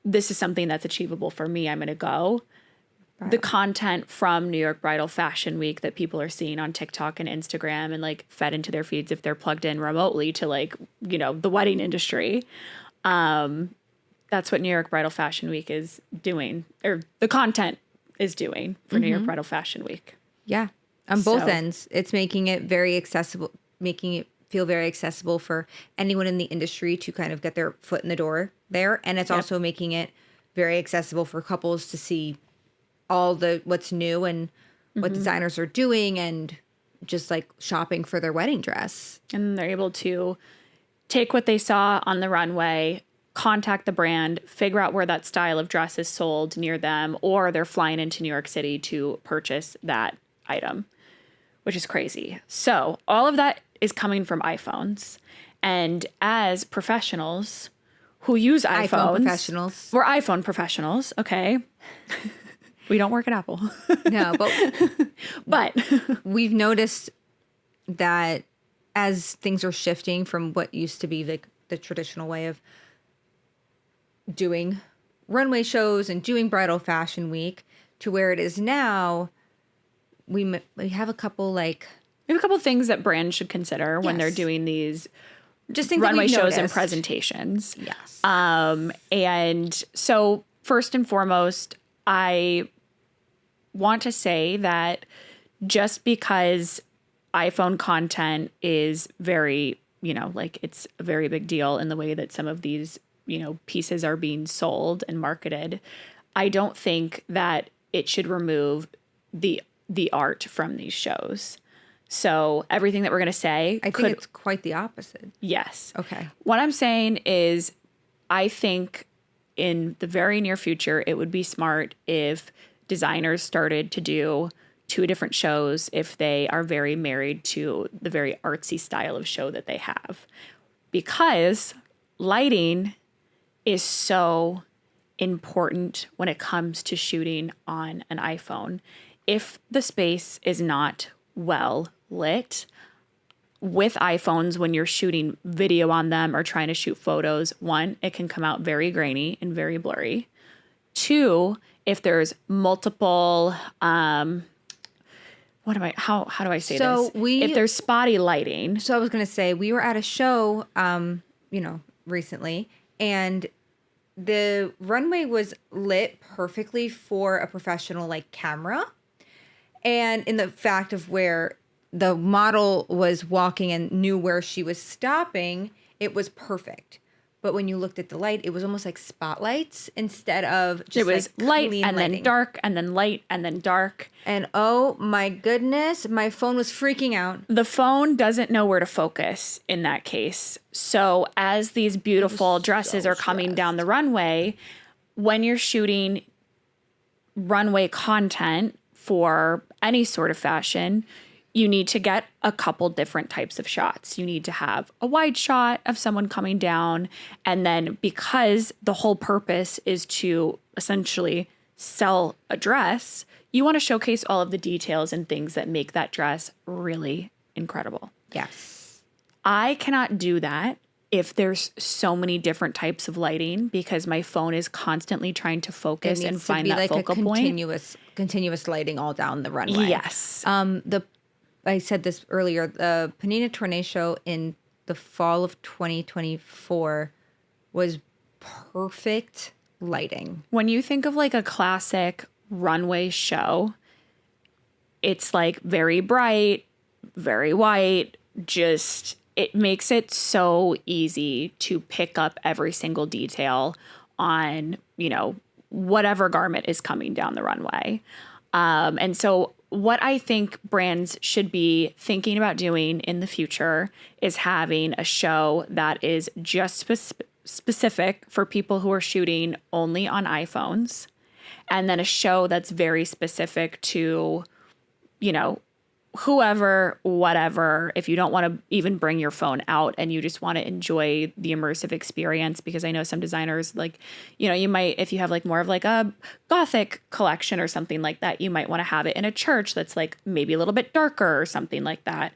this is something that's achievable for me. I'm going to go. Right. The content from New York Bridal Fashion Week that people are seeing on TikTok and Instagram and like fed into their feeds if they're plugged in remotely to like, the wedding industry. That's what New York Bridal Fashion Week is doing, or the content is doing for New York Bridal Fashion Week. Yeah. On both ends, it's making it very accessible, making it feel very accessible for anyone in the industry to kind of get their foot in the door there. And it's also making it very accessible for couples to see all the what's new and what designers are doing and just like shopping for their wedding dress. And they're able to take what they saw on the runway, contact the brand, figure out where that style of dress is sold near them, or they're flying into New York City to purchase that item, which is crazy. So all of that is coming from iPhones. And as professionals who use iPhones, we're iPhone professionals, okay? We don't work at Apple. No, but we've noticed that as things are shifting from what used to be like the traditional way of doing runway shows and doing bridal fashion week to where it is now, we have a couple things that brands should consider when they're doing these just things runway that shows noticed. and presentations. Yes. And so first and foremost, I want to say that just because iPhone content is very, it's a very big deal in the way that some of these, pieces are being sold and marketed, I don't think that it should remove the art from these shows. So everything that we're going to say, I think it's quite the opposite. Yes. Okay. What I'm saying is I think in the very near future, it would be smart if designers started to do 2 different shows if they are very married to the very artsy style of show that they have. Because lighting is so important when it comes to shooting on an iPhone. If the space is not well lit, with iPhones, when you're shooting video on them or trying to shoot photos, 1, it can come out very grainy and very blurry. 2, if there's multiple, how do I say So this? If there's spotty lighting. So I was going to say, we were at a show, recently, and the runway was lit perfectly for a professional like camera. And in the fact of where the model was walking and knew where she was stopping, it was perfect. But when you looked at the light, it was almost like spotlights instead of just it was like light clean and lighting. then dark and then light and then dark. And oh my goodness, my phone was freaking out. The phone doesn't know where to focus in that case. So as these beautiful dresses are coming down the runway, when you're shooting runway content for any sort of fashion, you need to get a couple different types of shots. You need to have a wide shot of someone coming down. And then because the whole purpose is to essentially sell a dress, you want to showcase all of the details and things that make that dress really incredible. Yes. I cannot do that if there's so many different types of lighting because my phone is constantly trying to focus and find that focal point. Continuous lighting all down the runway. Yes. I said this earlier, the Panina Tournée show in the fall of 2024 was perfect lighting. When you think of like a classic runway show, it's like very bright, very white, just it makes it so easy to pick up every single detail on, whatever garment is coming down the runway. And so what I think brands should be thinking about doing in the future is having a show that is just specific for people who are shooting only on iPhones, and then a show that's very specific to, whoever, whatever, if you don't want to even bring your phone out and you just want to enjoy the immersive experience, because I know some designers you might, if you have like more of like a gothic collection or something like that, you might want to have it in a church that's like maybe a little bit darker or something like that.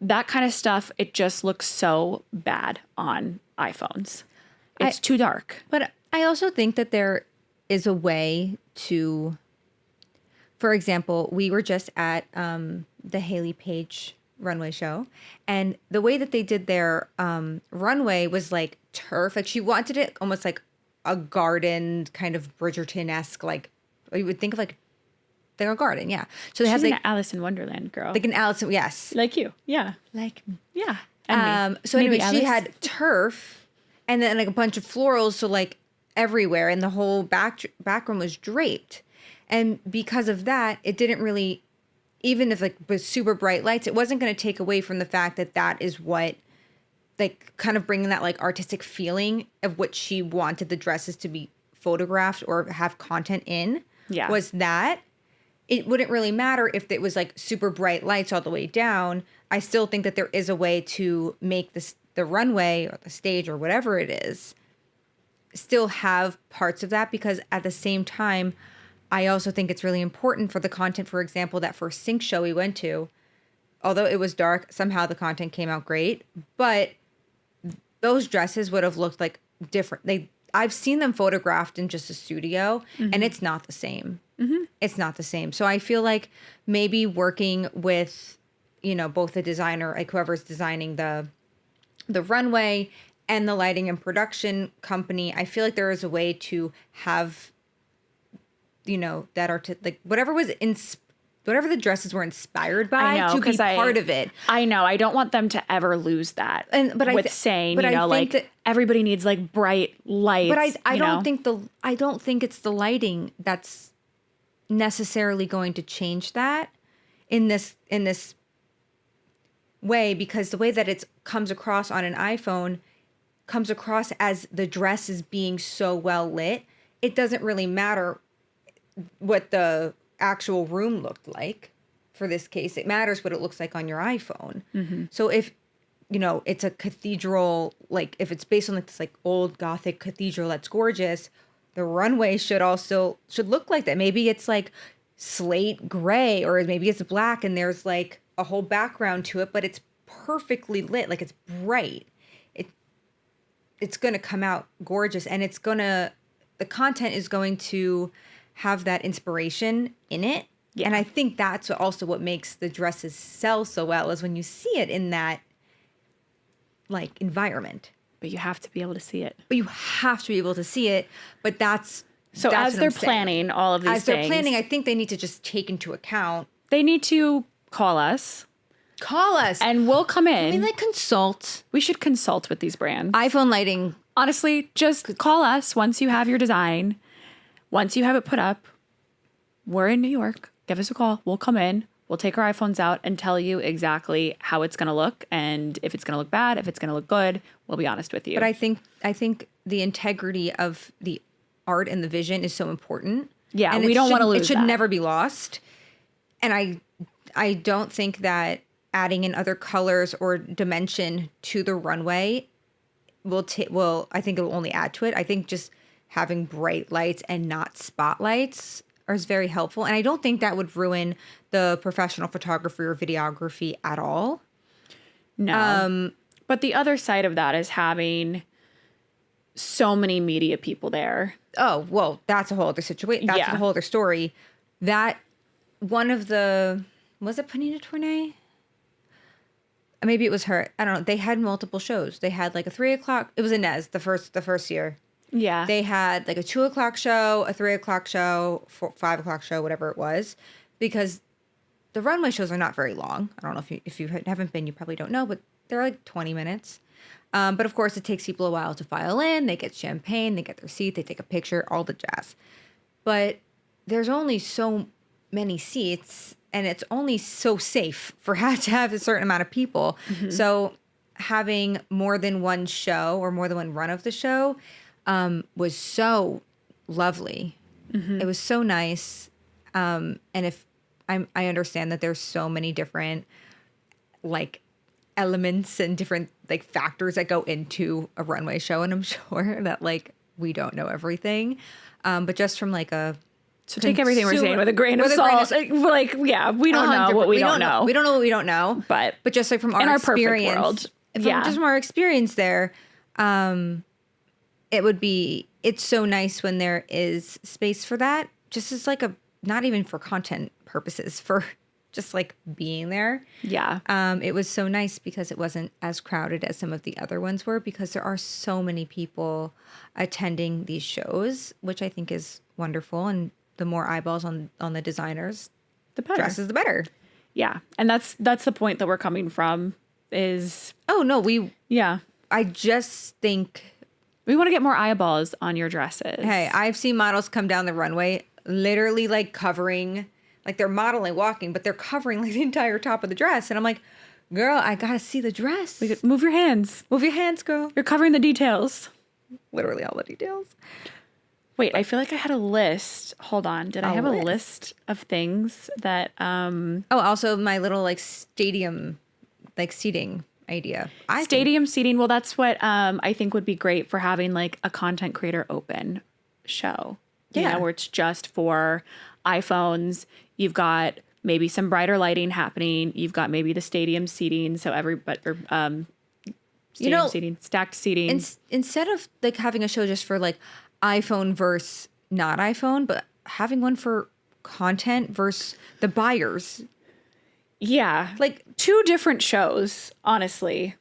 That kind of stuff, it just looks so bad on iPhones. It's too dark. But I also think that there is a way to, for example, we were just at the Haley Page runway show, and the way that they did their runway was like turf. Like she wanted it almost like a garden, kind of Bridgerton-esque, like you would think of like a garden, yeah. So they She's have like an Alice in Wonderland girl. like an Alice, yes, Like you, yeah. like Yeah. And me. so Maybe anyway, she Alice. had turf and then like a bunch of florals, so like everywhere, and the whole background was draped. And because of that, it didn't really, even if like with super bright lights, it wasn't going to take away from the fact that that is what, like kind of bringing that like artistic feeling of what she wanted the dresses to be photographed or have content in. Yeah. Was that it wouldn't really matter if it was like super bright lights all the way down. I still think that there is a way to make the runway or the stage or whatever it is still have parts of that, because at the same time, I also think it's really important for the content. For example, that first sync show we went to, although it was dark, somehow the content came out great. But those dresses would have looked like different. I've seen them photographed in just a studio, and it's not the same. Mm-hmm. It's not the same. So I feel like maybe working with, both the designer, like whoever's designing the runway, and the lighting and production company, I feel like there is a way to have, that like whatever the dresses were inspired by to be part of it. I know. I don't want them to ever lose that. But everybody needs like bright lights. But I don't think it's the lighting that's necessarily going to change that in this way, because the way that it comes across on an iPhone comes across as the dress is being so well lit. It doesn't really matter. what the actual room looked like. For this case, it matters what it looks like on your iPhone. So if, it's a cathedral, like if it's based on like this like old Gothic cathedral that's gorgeous, the runway should look like that. Maybe it's like slate gray, or maybe it's black and there's like a whole background to it, but it's perfectly lit, like it's bright. It's going to come out gorgeous, and the content is going to have that inspiration in it. Yeah. And I think that's also what makes the dresses sell so well, is when you see it in that like environment. But you have to be able to see it. But that's so as they're planning all of these things. As they're planning, I think they need to just take into account. They need to call us. And we'll come in. I mean, like, consult. We should consult with these brands. iPhone lighting. Honestly, just call us once you have your design. Once you have it put up. We're in New York. Give us a call. We'll come in. We'll take our iPhones out and tell you exactly how it's going to look, and if it's going to look bad, if it's going to look good. We'll be honest with you. But I think the integrity of the art and the vision is so important. Yeah, and we don't want to lose it. Should that. Never be lost. And I don't think that adding in other colors or dimension to the runway I think it will only add to it. I think just having bright lights and not spotlights is very helpful. And I don't think that would ruin the professional photography or videography at all. No. But the other side of that is having so many media people there. Oh, well, that's a whole other situation. That's a whole other story. That one of was it Panina Tournay? Maybe it was her. I don't know. They had multiple shows. They had like a 3:00. It was Inez the first year. Yeah. They had like a 2:00 show, a 3:00 show, 5:00 show, whatever it was, because the runway shows are not very long. I don't know if you haven't been, you probably don't know, but they're like 20 minutes. But of course, it takes people a while to file in. They get champagne, they get their seat, they take a picture, all the jazz. But there's only so many seats, and it's only so safe to have a certain amount of people. Mm-hmm. So having more than one show or more than one run of the show was so lovely. Mm-hmm. It was so nice. And if I understand that there's so many different like elements and different like factors that go into a runway show, and I'm sure that like we don't know everything. But just from like so take everything we're saying with a grain of salt. Like, yeah, we don't know what we don't know. We don't know what we don't know. But just like from our experience, just from our experience there, it's so nice when there is space for that. Just as like not even for content purposes, for just like being there. Yeah. It was so nice because it wasn't as crowded as some of the other ones were, because there are so many people attending these shows, which I think is wonderful. And the more eyeballs on the designers, the better. Dresses, the better. Yeah. And that's the point that we're coming from is... Oh, no, I just think... We want to get more eyeballs on your dresses. Hey, I've seen models come down the runway literally like covering... Like they're modeling, walking, but they're covering like the entire top of the dress. And I'm like, girl, I got to see the dress. Move your hands. Move your hands, girl. You're covering the details. Literally all the details. Wait, I feel like I had a list. Hold on. Did I have a list of things that... also my little like stadium, like seating idea. Stadium seating. Well, that's what I think would be great for having like a content creator open show. Yeah. Where it's just for iPhones. You've got maybe some stadium lighting happening. You've got maybe the stadium seating. So seating, stacked seating. Instead of like having a show just for like iPhone versus not iPhone, but having one for content versus the buyers. Yeah. Like 2 different shows, honestly.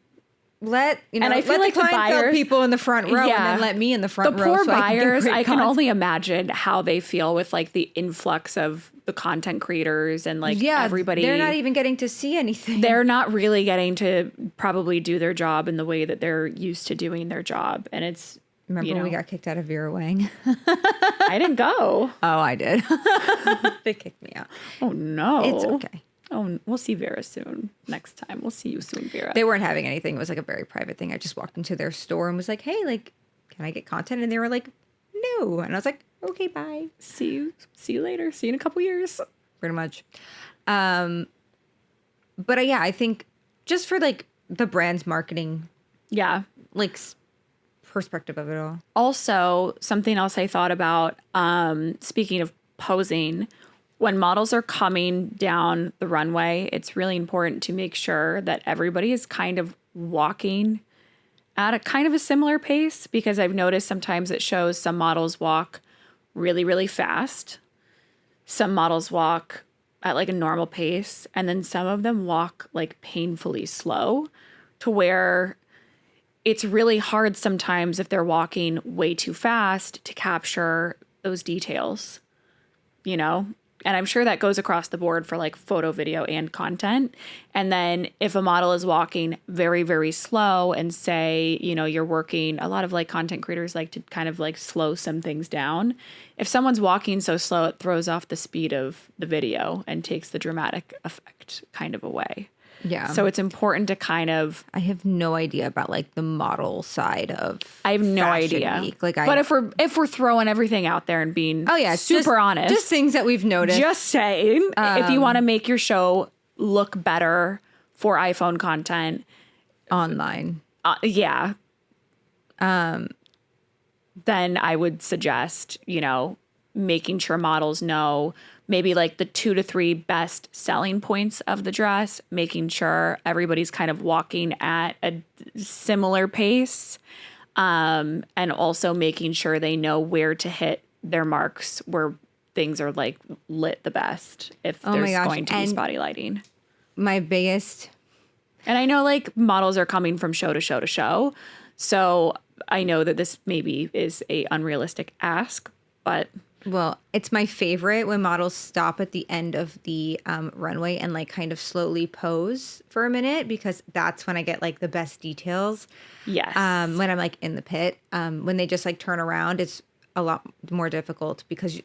And I feel like the buyers, people in the front row, and then let me in the front row. The poor buyers, I can only imagine how they feel with like the influx of the content creators and like everybody. They're not even getting to see anything. They're not really getting to probably do their job in the way that they're used to doing their job. And it's... Remember when we got kicked out of Vera Wang? I didn't go. Oh, I did. They kicked me out. Oh, no. It's okay. Oh, we'll see Vera soon. Next time. We'll see you soon, Vera. They weren't having anything. It was like a very private thing. I just walked into their store and was like, hey, like, can I get content? And they were like, no. And I was like, Okay, bye. See you later. See you in a couple years. Pretty much. But yeah, I think just for like the brand's marketing, Yeah. like perspective of it all. Also, something else I thought about, speaking of posing, when models are coming down the runway, it's really important to make sure that everybody is kind of walking at a kind of a similar pace, because I've noticed sometimes it shows some models walk really, really fast. Some models walk at like a normal pace, and then some of them walk like painfully slow, to where it's really hard sometimes if they're walking way too fast to capture those details, you know? And I'm sure that goes across the board for like photo, video, and content. And then if a model is walking very, very slow, and say, you know, you're working, a lot of like content creators like to kind of like slow some things down. If someone's walking so slow, it throws off the speed of the video and takes the dramatic effect kind of away. Yeah. So it's important to kind of, I have no idea about like the model side of I have no Fashion idea. Week. Like, but if we're throwing everything out there and being super honest, just things that we've noticed. just saying, if you want to make your show look better for iPhone content online. Yeah. Then I would suggest, you know, making sure models know maybe like the 2 to 3 best selling points of the dress, making sure everybody's kind of walking at a similar pace, and also making sure they know where to hit their marks, where things are like lit the best if there's going to be spotty lighting. My biggest... And I know like models are coming from show to show to show, so I know that this maybe is a unrealistic ask, but... Well, it's my favorite when models stop at the end of the runway and like kind of slowly pose for a minute, because that's when I get like the best details. Yes. When I'm like in the pit, when they just like turn around, it's a lot more difficult, because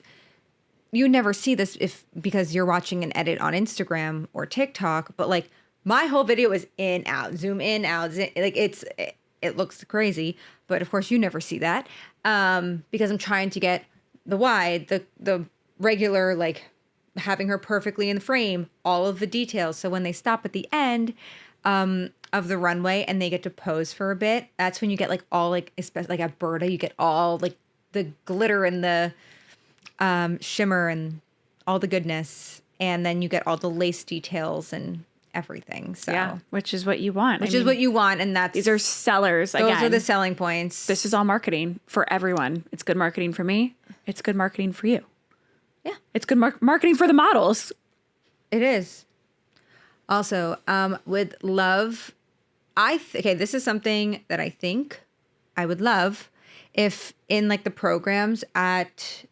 you never see this because you're watching an edit on Instagram or TikTok, but like my whole video is in, out, zoom in, out, like it looks crazy, but of course you never see that because I'm trying to get the wide, the regular, like having her perfectly in the frame, all of the details. So when they stop at the end of the runway and they get to pose for a bit, that's when you get like all like, especially like at Berta, you get all like the glitter and the shimmer and all the goodness. And then you get all the lace details and everything. So yeah, which is what you want. Which is what you want. And that's... These are sellers. Those are the selling points. This is all marketing for everyone. It's good marketing for me. It's good marketing for you. Yeah. It's good marketing for the models. It is. Also, with love, okay, this is something that I think I would love if in like the programs at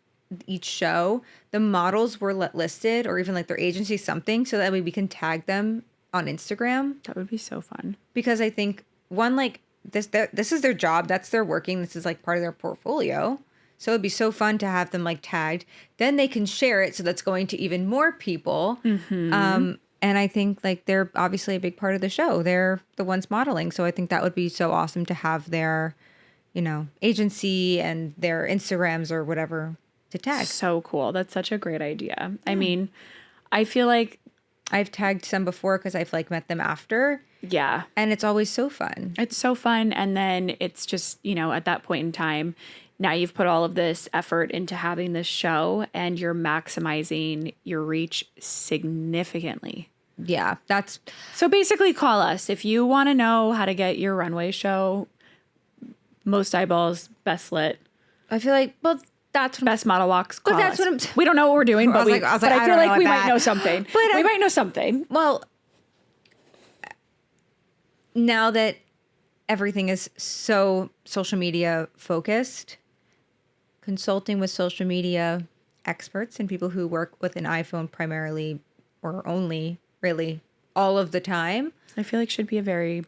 each show, the models were listed, or even like their agency, something, so that way we can tag them on Instagram. That would be so fun. Because I think one, like this is their job. That's their working. This is like part of their portfolio. So it'd be so fun to have them like tagged. Then they can share it. So that's going to even more people. Mm-hmm. And I think like they're obviously a big part of the show. They're the ones modeling. So I think that would be so awesome to have their, you know, agency and their Instagrams or whatever to tag. So cool. That's such a great idea. Yeah. I mean, I feel like I've tagged some before because I've like met them after. Yeah. And it's always so fun. It's so fun. And then it's just, you know, at that point in time, now you've put all of this effort into having this show and you're maximizing your reach significantly. Yeah. That's so basically call us if you want to know how to get your runway show most eyeballs, best lit. I feel like, well, that's best model walks. Call that's us. what we don't know what we're doing, but I feel like we might know something. But we might know something. Well, now that everything is so social media focused, consulting with social media experts and people who work with an iPhone primarily or only really all of the time, I feel like should be a very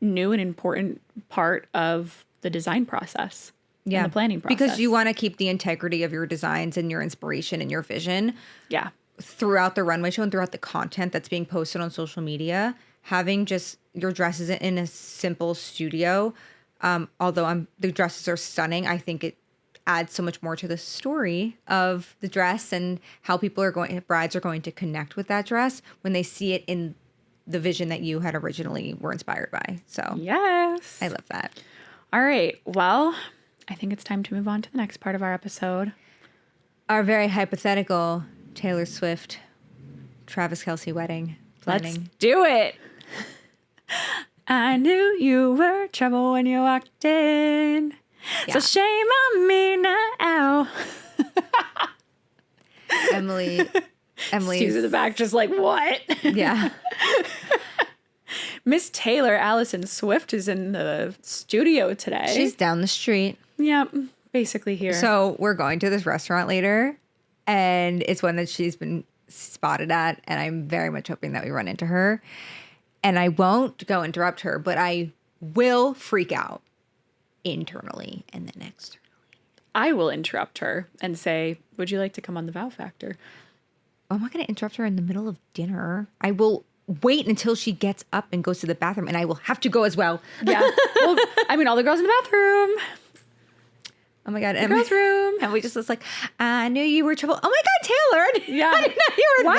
new and important part of the design process. Yeah, the planning process. Because you want to keep the integrity of your designs and your inspiration and your vision. Yeah. Throughout the runway show and throughout the content that's being posted on social media. Having just your dresses in a simple studio, although the dresses are stunning, I think adds so much more to the story of the dress and how brides are going to connect with that dress when they see it in the vision that you had originally were inspired by. So Yes. I love that. All right. Well, I think it's time to move on to the next part of our episode. Our very hypothetical Taylor Swift, Travis Kelce wedding planning. Let's do it. I knew you were trouble when you walked in. Yeah. So shame on me now. Emily. Steve's in the back just like, what? Yeah. Miss Taylor Allison Swift is in the studio today. She's down the street. Yep, basically here. So we're going to this restaurant later, and it's one that she's been spotted at, and I'm very much hoping that we run into her. And I won't go interrupt her, but I will freak out internally and then externally. I will interrupt her and say, would you like to come on the Vow Factor? I'm not going to interrupt her in the middle of dinner. I will wait until she gets up and goes to the bathroom, and I will have to go as well. Yeah. Well, I mean, all the girls in the bathroom. Oh my God. The girls' room. And we just was like, I knew you were trouble. Oh my God, Taylor. Yeah. I didn't know you were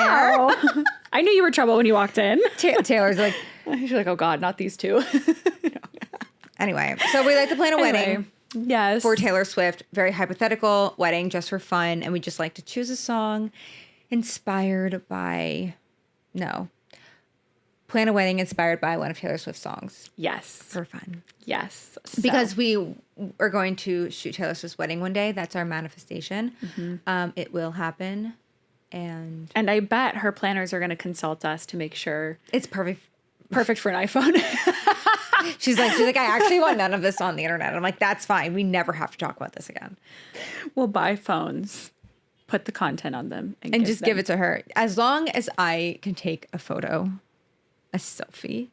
there. I knew you were trouble when you walked in. Taylor's like, She's like, oh God, not these two. anyway. So we like to plan a wedding. Anyway, yes. For Taylor Swift, very hypothetical wedding just for fun. And we just like to choose a song inspired by, plan a wedding inspired by one of Taylor Swift's songs Yes. for fun. Yes. So- Because we are going to shoot Taylor Swift's wedding one day. That's our manifestation. It will happen. And I bet her planners are going to consult us to make sure it's perfect. perfect for an iPhone. She's like, I actually want none of this on the internet. I'm like, that's fine. We never have to talk about this again. We'll buy phones, put the content on them, And just give it to her. As long as I can take a photo, a selfie,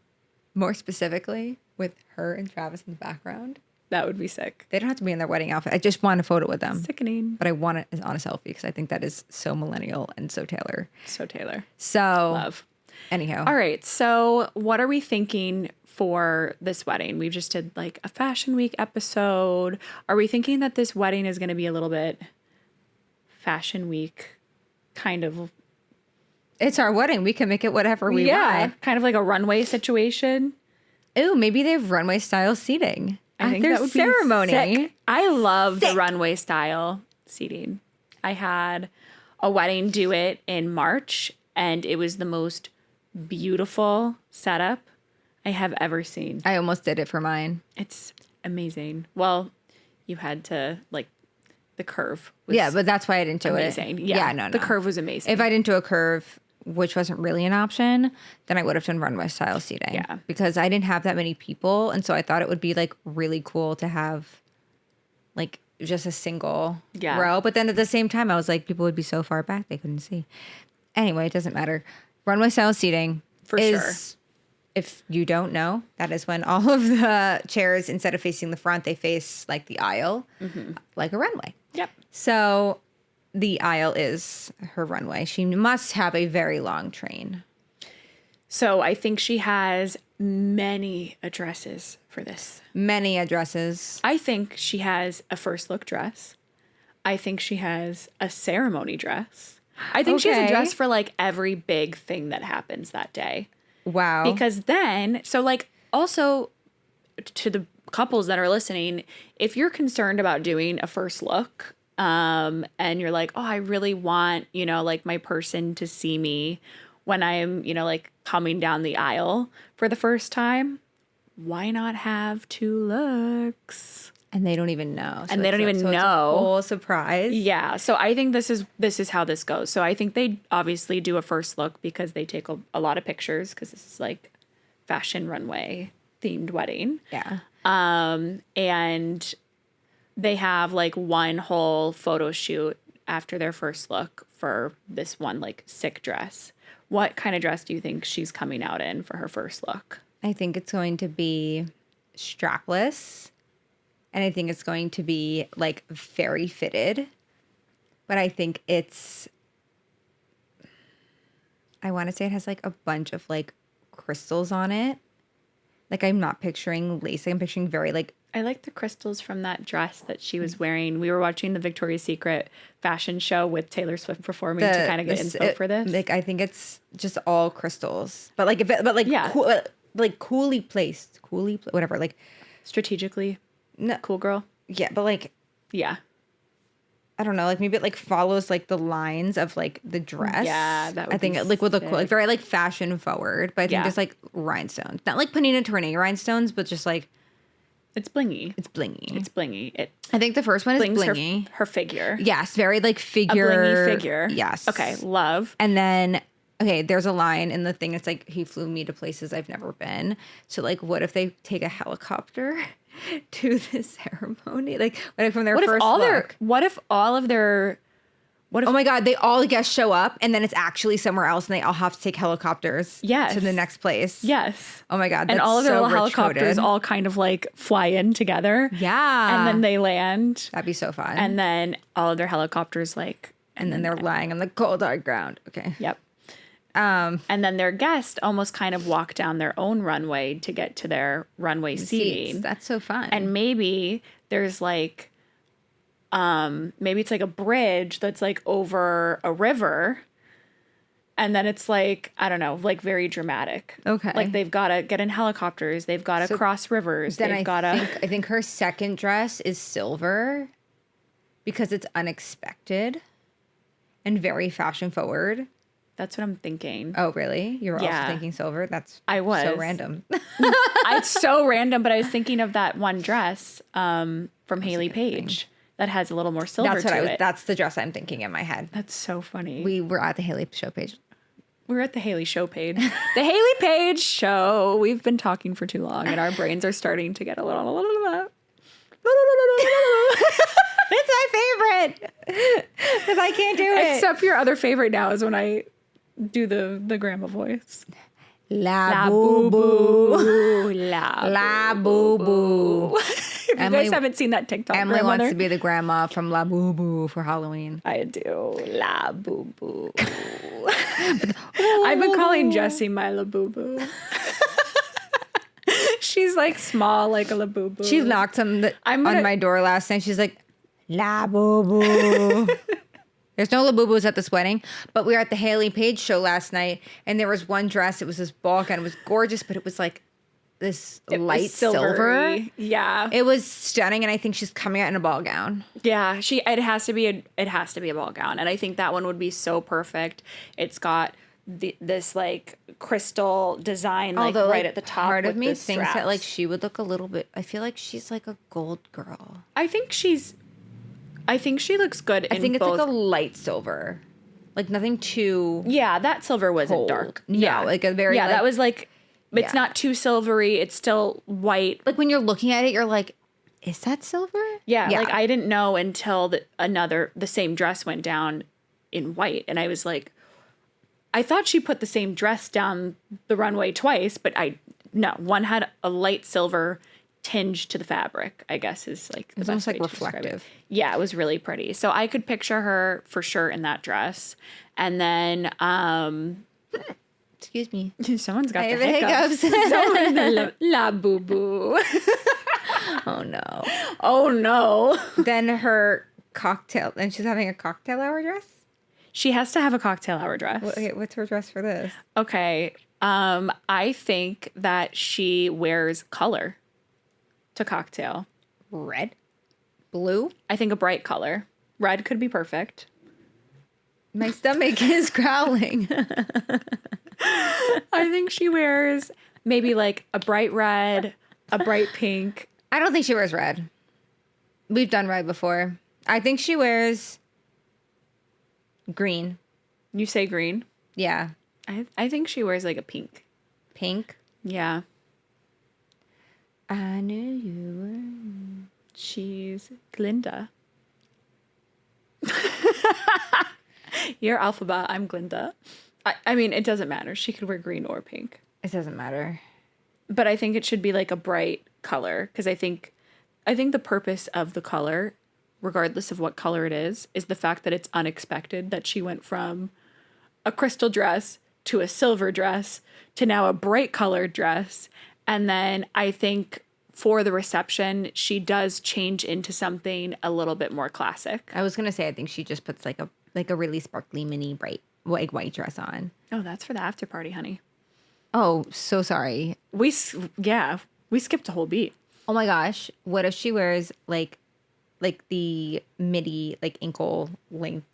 more specifically with her and Travis in the background. That would be sick. They don't have to be in their wedding outfit. I just want a photo with them. Sickening. But I want it on a selfie because I think that is so millennial and so Taylor. So Taylor. So, Love. anyhow. All right. So what are we thinking for this wedding? We've just did like a fashion week episode. Are we thinking that this wedding is going to be a little bit fashion week kind of? It's our wedding. We can make it whatever we want. Kind of like a runway situation. Ooh, maybe they have runway style seating. I think their that would ceremony. be sick. I love the runway style seating. I had a wedding do it in March, and it was the most beautiful setup I have ever seen. I almost did it for mine. It's amazing. Well, you had to like the curve. Was Yeah, but that's why I didn't do amazing. it. Yeah, no. The curve was amazing. If I didn't do a curve, which wasn't really an option, then I would have done runway style seating. Yeah. Because I didn't have that many people. And so I thought it would be like really cool to have like just a single row. But then at the same time, I was like, people would be so far back they couldn't see. Anyway, it doesn't matter. Runway style seating For sure. If you don't know, that is when all of the chairs, instead of facing the front, they face like the aisle, like a runway. Yep. So the aisle is her runway. She must have a very long train. So I think she has many addresses for this. Many addresses. I think she has a first look dress. I think she has a ceremony dress. I think she has a Okay. dress for like every big thing that happens that day. Wow. Because then, so like also to the couples that are listening, if you're concerned about doing a first look, and you're like, oh, I really want, like my person to see me when I'm, like coming down the aisle for the first time, why not have two looks? And they don't even know. And they don't even It's a know. whole surprise. Yeah. So I think this is how this goes. So I think they obviously do a first look because they take a lot of pictures because this is like fashion runway themed wedding. Yeah. And they have like one whole photo shoot after their first look for this one like sick dress. What kind of dress do you think she's coming out in for her first look? I think it's going to be strapless. And I think it's going to be like very fitted. But I think I want to say it has like a bunch of like crystals on it. Like, I'm not picturing lace. I'm picturing very, like, I like the crystals from that dress that she was wearing. We were watching the Victoria's Secret fashion show with Taylor Swift performing to kind of get inspo for this. Like, I think it's just all crystals. But, like, cool, like, coolly placed. Whatever. Like, Strategically. no, Cool girl. yeah, but, like, Yeah. I don't know, like maybe it like follows like the lines of like the dress. Yeah, that would I think be like with a cool, like sick. very like fashion forward, but I think Yeah. there's like rhinestones, not like Panina Tornado rhinestones, but just like It's blingy. it's blingy. It's blingy. It I think the first one is blings blingy. her figure. Yes, very like A figure. blingy figure. Yes. Okay, love. And then okay, there's a line in the thing. It's like he flew me to places I've never been. So like, what if they take a helicopter to the ceremony? Like, what if from their What first if all look? their Oh my God, they all guests show up and then it's actually somewhere else and they all have to take helicopters Yes. to the next place. yes. Oh my God, And that's all of their so little rich helicopters coded. all kind of like fly in together. Yeah. And then they land. That'd be so fun. And then all of their helicopters like and then they're lying on the cold hard ground. Okay. Yep. And then their guests almost kind of walk down their own runway to get to their runway seating. Seats. That's so fun. And maybe there's like maybe it's like a bridge that's like over a river, and then it's like, I don't know, like very dramatic. Okay. Like they've got to get in helicopters, they've got to cross rivers, then they've got to I think her second dress is silver because it's unexpected and very fashion forward. That's what I'm thinking. Oh, really? You were Yeah. also thinking silver? That's I was. so random. It's so random, but I was thinking of that one dress from Haley Page that has a little more silver That's what to it. that's the dress I'm thinking in my head. That's so funny. We were at the Haley show page. We're at the Haley Show page. The Haley Page Show. We've been talking for too long, and our brains are starting to get a little. It's my favorite because I can't do it. Except your other favorite now is when I do the grandma voice. La boo boo. La Boo Boo. If you Emily- guys haven't seen that TikTok, Emily grandmother, wants to be the grandma from La Boo Boo for Halloween. I do. La boo boo. I've been calling Jessie my la boo boo. She's like small, like a la boo boo. She knocked on I'm gonna- on my door last night. She's like, La Boo Boo. There's no La Boo Boos at this wedding, but we were at the Haley Page show last night, and there was one dress. It was this ball gown. It was gorgeous, but it was like this It was light silver. silvery. Yeah. It was stunning, and I think she's coming out in a ball gown. Yeah, it has to be a ball gown, and I think that one would be so perfect. It's got this like crystal design like Although, right like, at the top. part of with me the thinks that straps. like she would look a little bit. I feel like she's like a gold girl. I think she looks good. I think it's both. like a light silver, like nothing too. Yeah, that silver wasn't Cold. dark. No, Yeah, like a very, yeah. like- That was like it's Yeah. not too silvery. It's still white. Like when you're looking at it, you're like, is that silver? Yeah, like I didn't know until the same dress went down in white, and I was like, I thought she put the same dress down the runway twice, but no, one had a light silver tinge to the fabric, I guess is like the It's best almost like way to describe it. reflective. Yeah, it was really pretty. So I could picture her for sure in that dress. And then Excuse me. someone's got I the have hiccups. hiccups. Someone la boo boo. Oh no. Oh no. Then her cocktail, and she's having a cocktail hour dress. She has to have a cocktail hour dress. Okay, what's her dress for this? Okay. I think that she wears color to cocktail. Red, blue. I think a bright color. Red could be perfect. My stomach is growling. I think she wears maybe like a bright red, a bright pink. I don't think she wears red. We've done red before. I think she wears green. You say green. Yeah, I think she wears like a pink. pink. Yeah. I knew you were. She's Glinda. You're Alphaba, I'm Glinda. I mean, it doesn't matter. She could wear green or pink. It doesn't matter. But I think it should be like a bright color because I think the purpose of the color, regardless of what color it is the fact that it's unexpected that she went from a crystal dress to a silver dress to now a bright colored dress. And then I think for the reception, she does change into something a little bit more classic. I was gonna say I think she just puts like a really sparkly mini bright white dress on. Oh, that's for the after party, honey. Oh, so sorry. We skipped a whole beat. Oh my gosh. What if she wears like the midi, like ankle length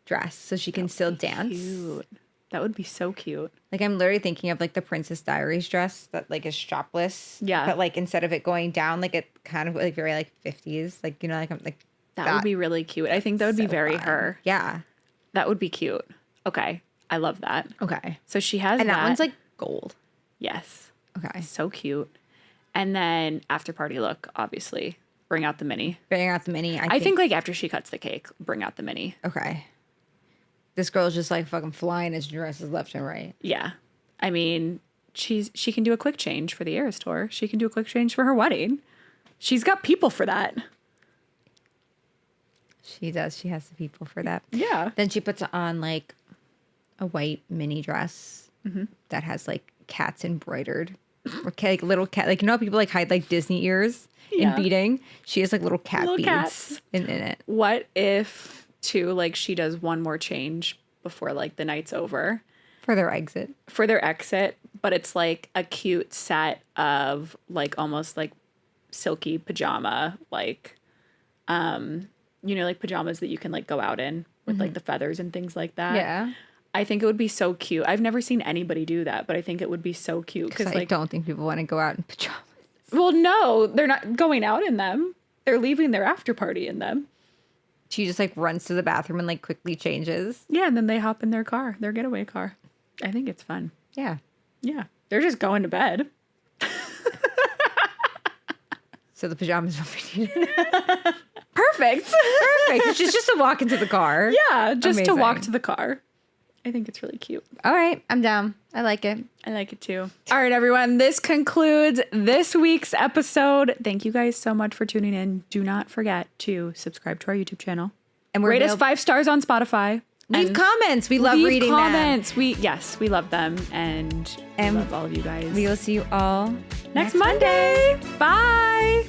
dress so she can still dance? Cute. That would be so cute. Like I'm literally thinking of like the Princess Diaries dress that like is strapless. Yeah. But like instead of it going down, like it kind of like very like 50s. Like, you know, like I'm like That would be really cute. I think that would be so very fun. her. Yeah. That would be cute. Okay. I love that. Okay. So she has And that one's like gold. yes. Okay. So cute. And then after party look, obviously, bring out the mini. Bring out the mini. I think like after she cuts the cake, bring out the mini. Okay. This girl's just like fucking flying his dresses left and right. Yeah. I mean, she can do a quick change for the Eras tour. She can do a quick change for her wedding. She's got people for that. She does. She has the people for that. Yeah. Then she puts on like a white mini dress that has like cats embroidered. Or like little cat, like you know how people like hide like Disney ears in Yeah. beading? She has like little cat Little beads cats. in it. What if, too, like she does one more change before like the night's over For their exit. for their exit, but it's like a cute set of like almost like silky pajama, like, like pajamas that you can like go out in with like the feathers and things like that. Yeah. I think it would be so cute. I've never seen anybody do that, but I think it would be so cute Because because I like, don't think people want to go out in pajamas. well, no, they're not going out in them. They're leaving their after party in them. She just like runs to the bathroom and like quickly changes. Yeah, and then they hop in their car, their getaway car. I think it's fun. Yeah. Yeah, they're just going to bed. So the pajamas will be needed. Perfect. Perfect. It's just to walk into the car. Yeah, just to walk Amazing. to the car. I think it's really cute. All right. I'm down. I like it. I like it too. All right, everyone. This concludes this week's episode. Thank you guys so much for tuning in. Do not forget to subscribe to our YouTube channel. And we're Rate us available- 5 stars on Spotify. Leave And comments. We love leave reading them. comments. We love them, and we love all of you guys. We will see you all next Monday. Bye.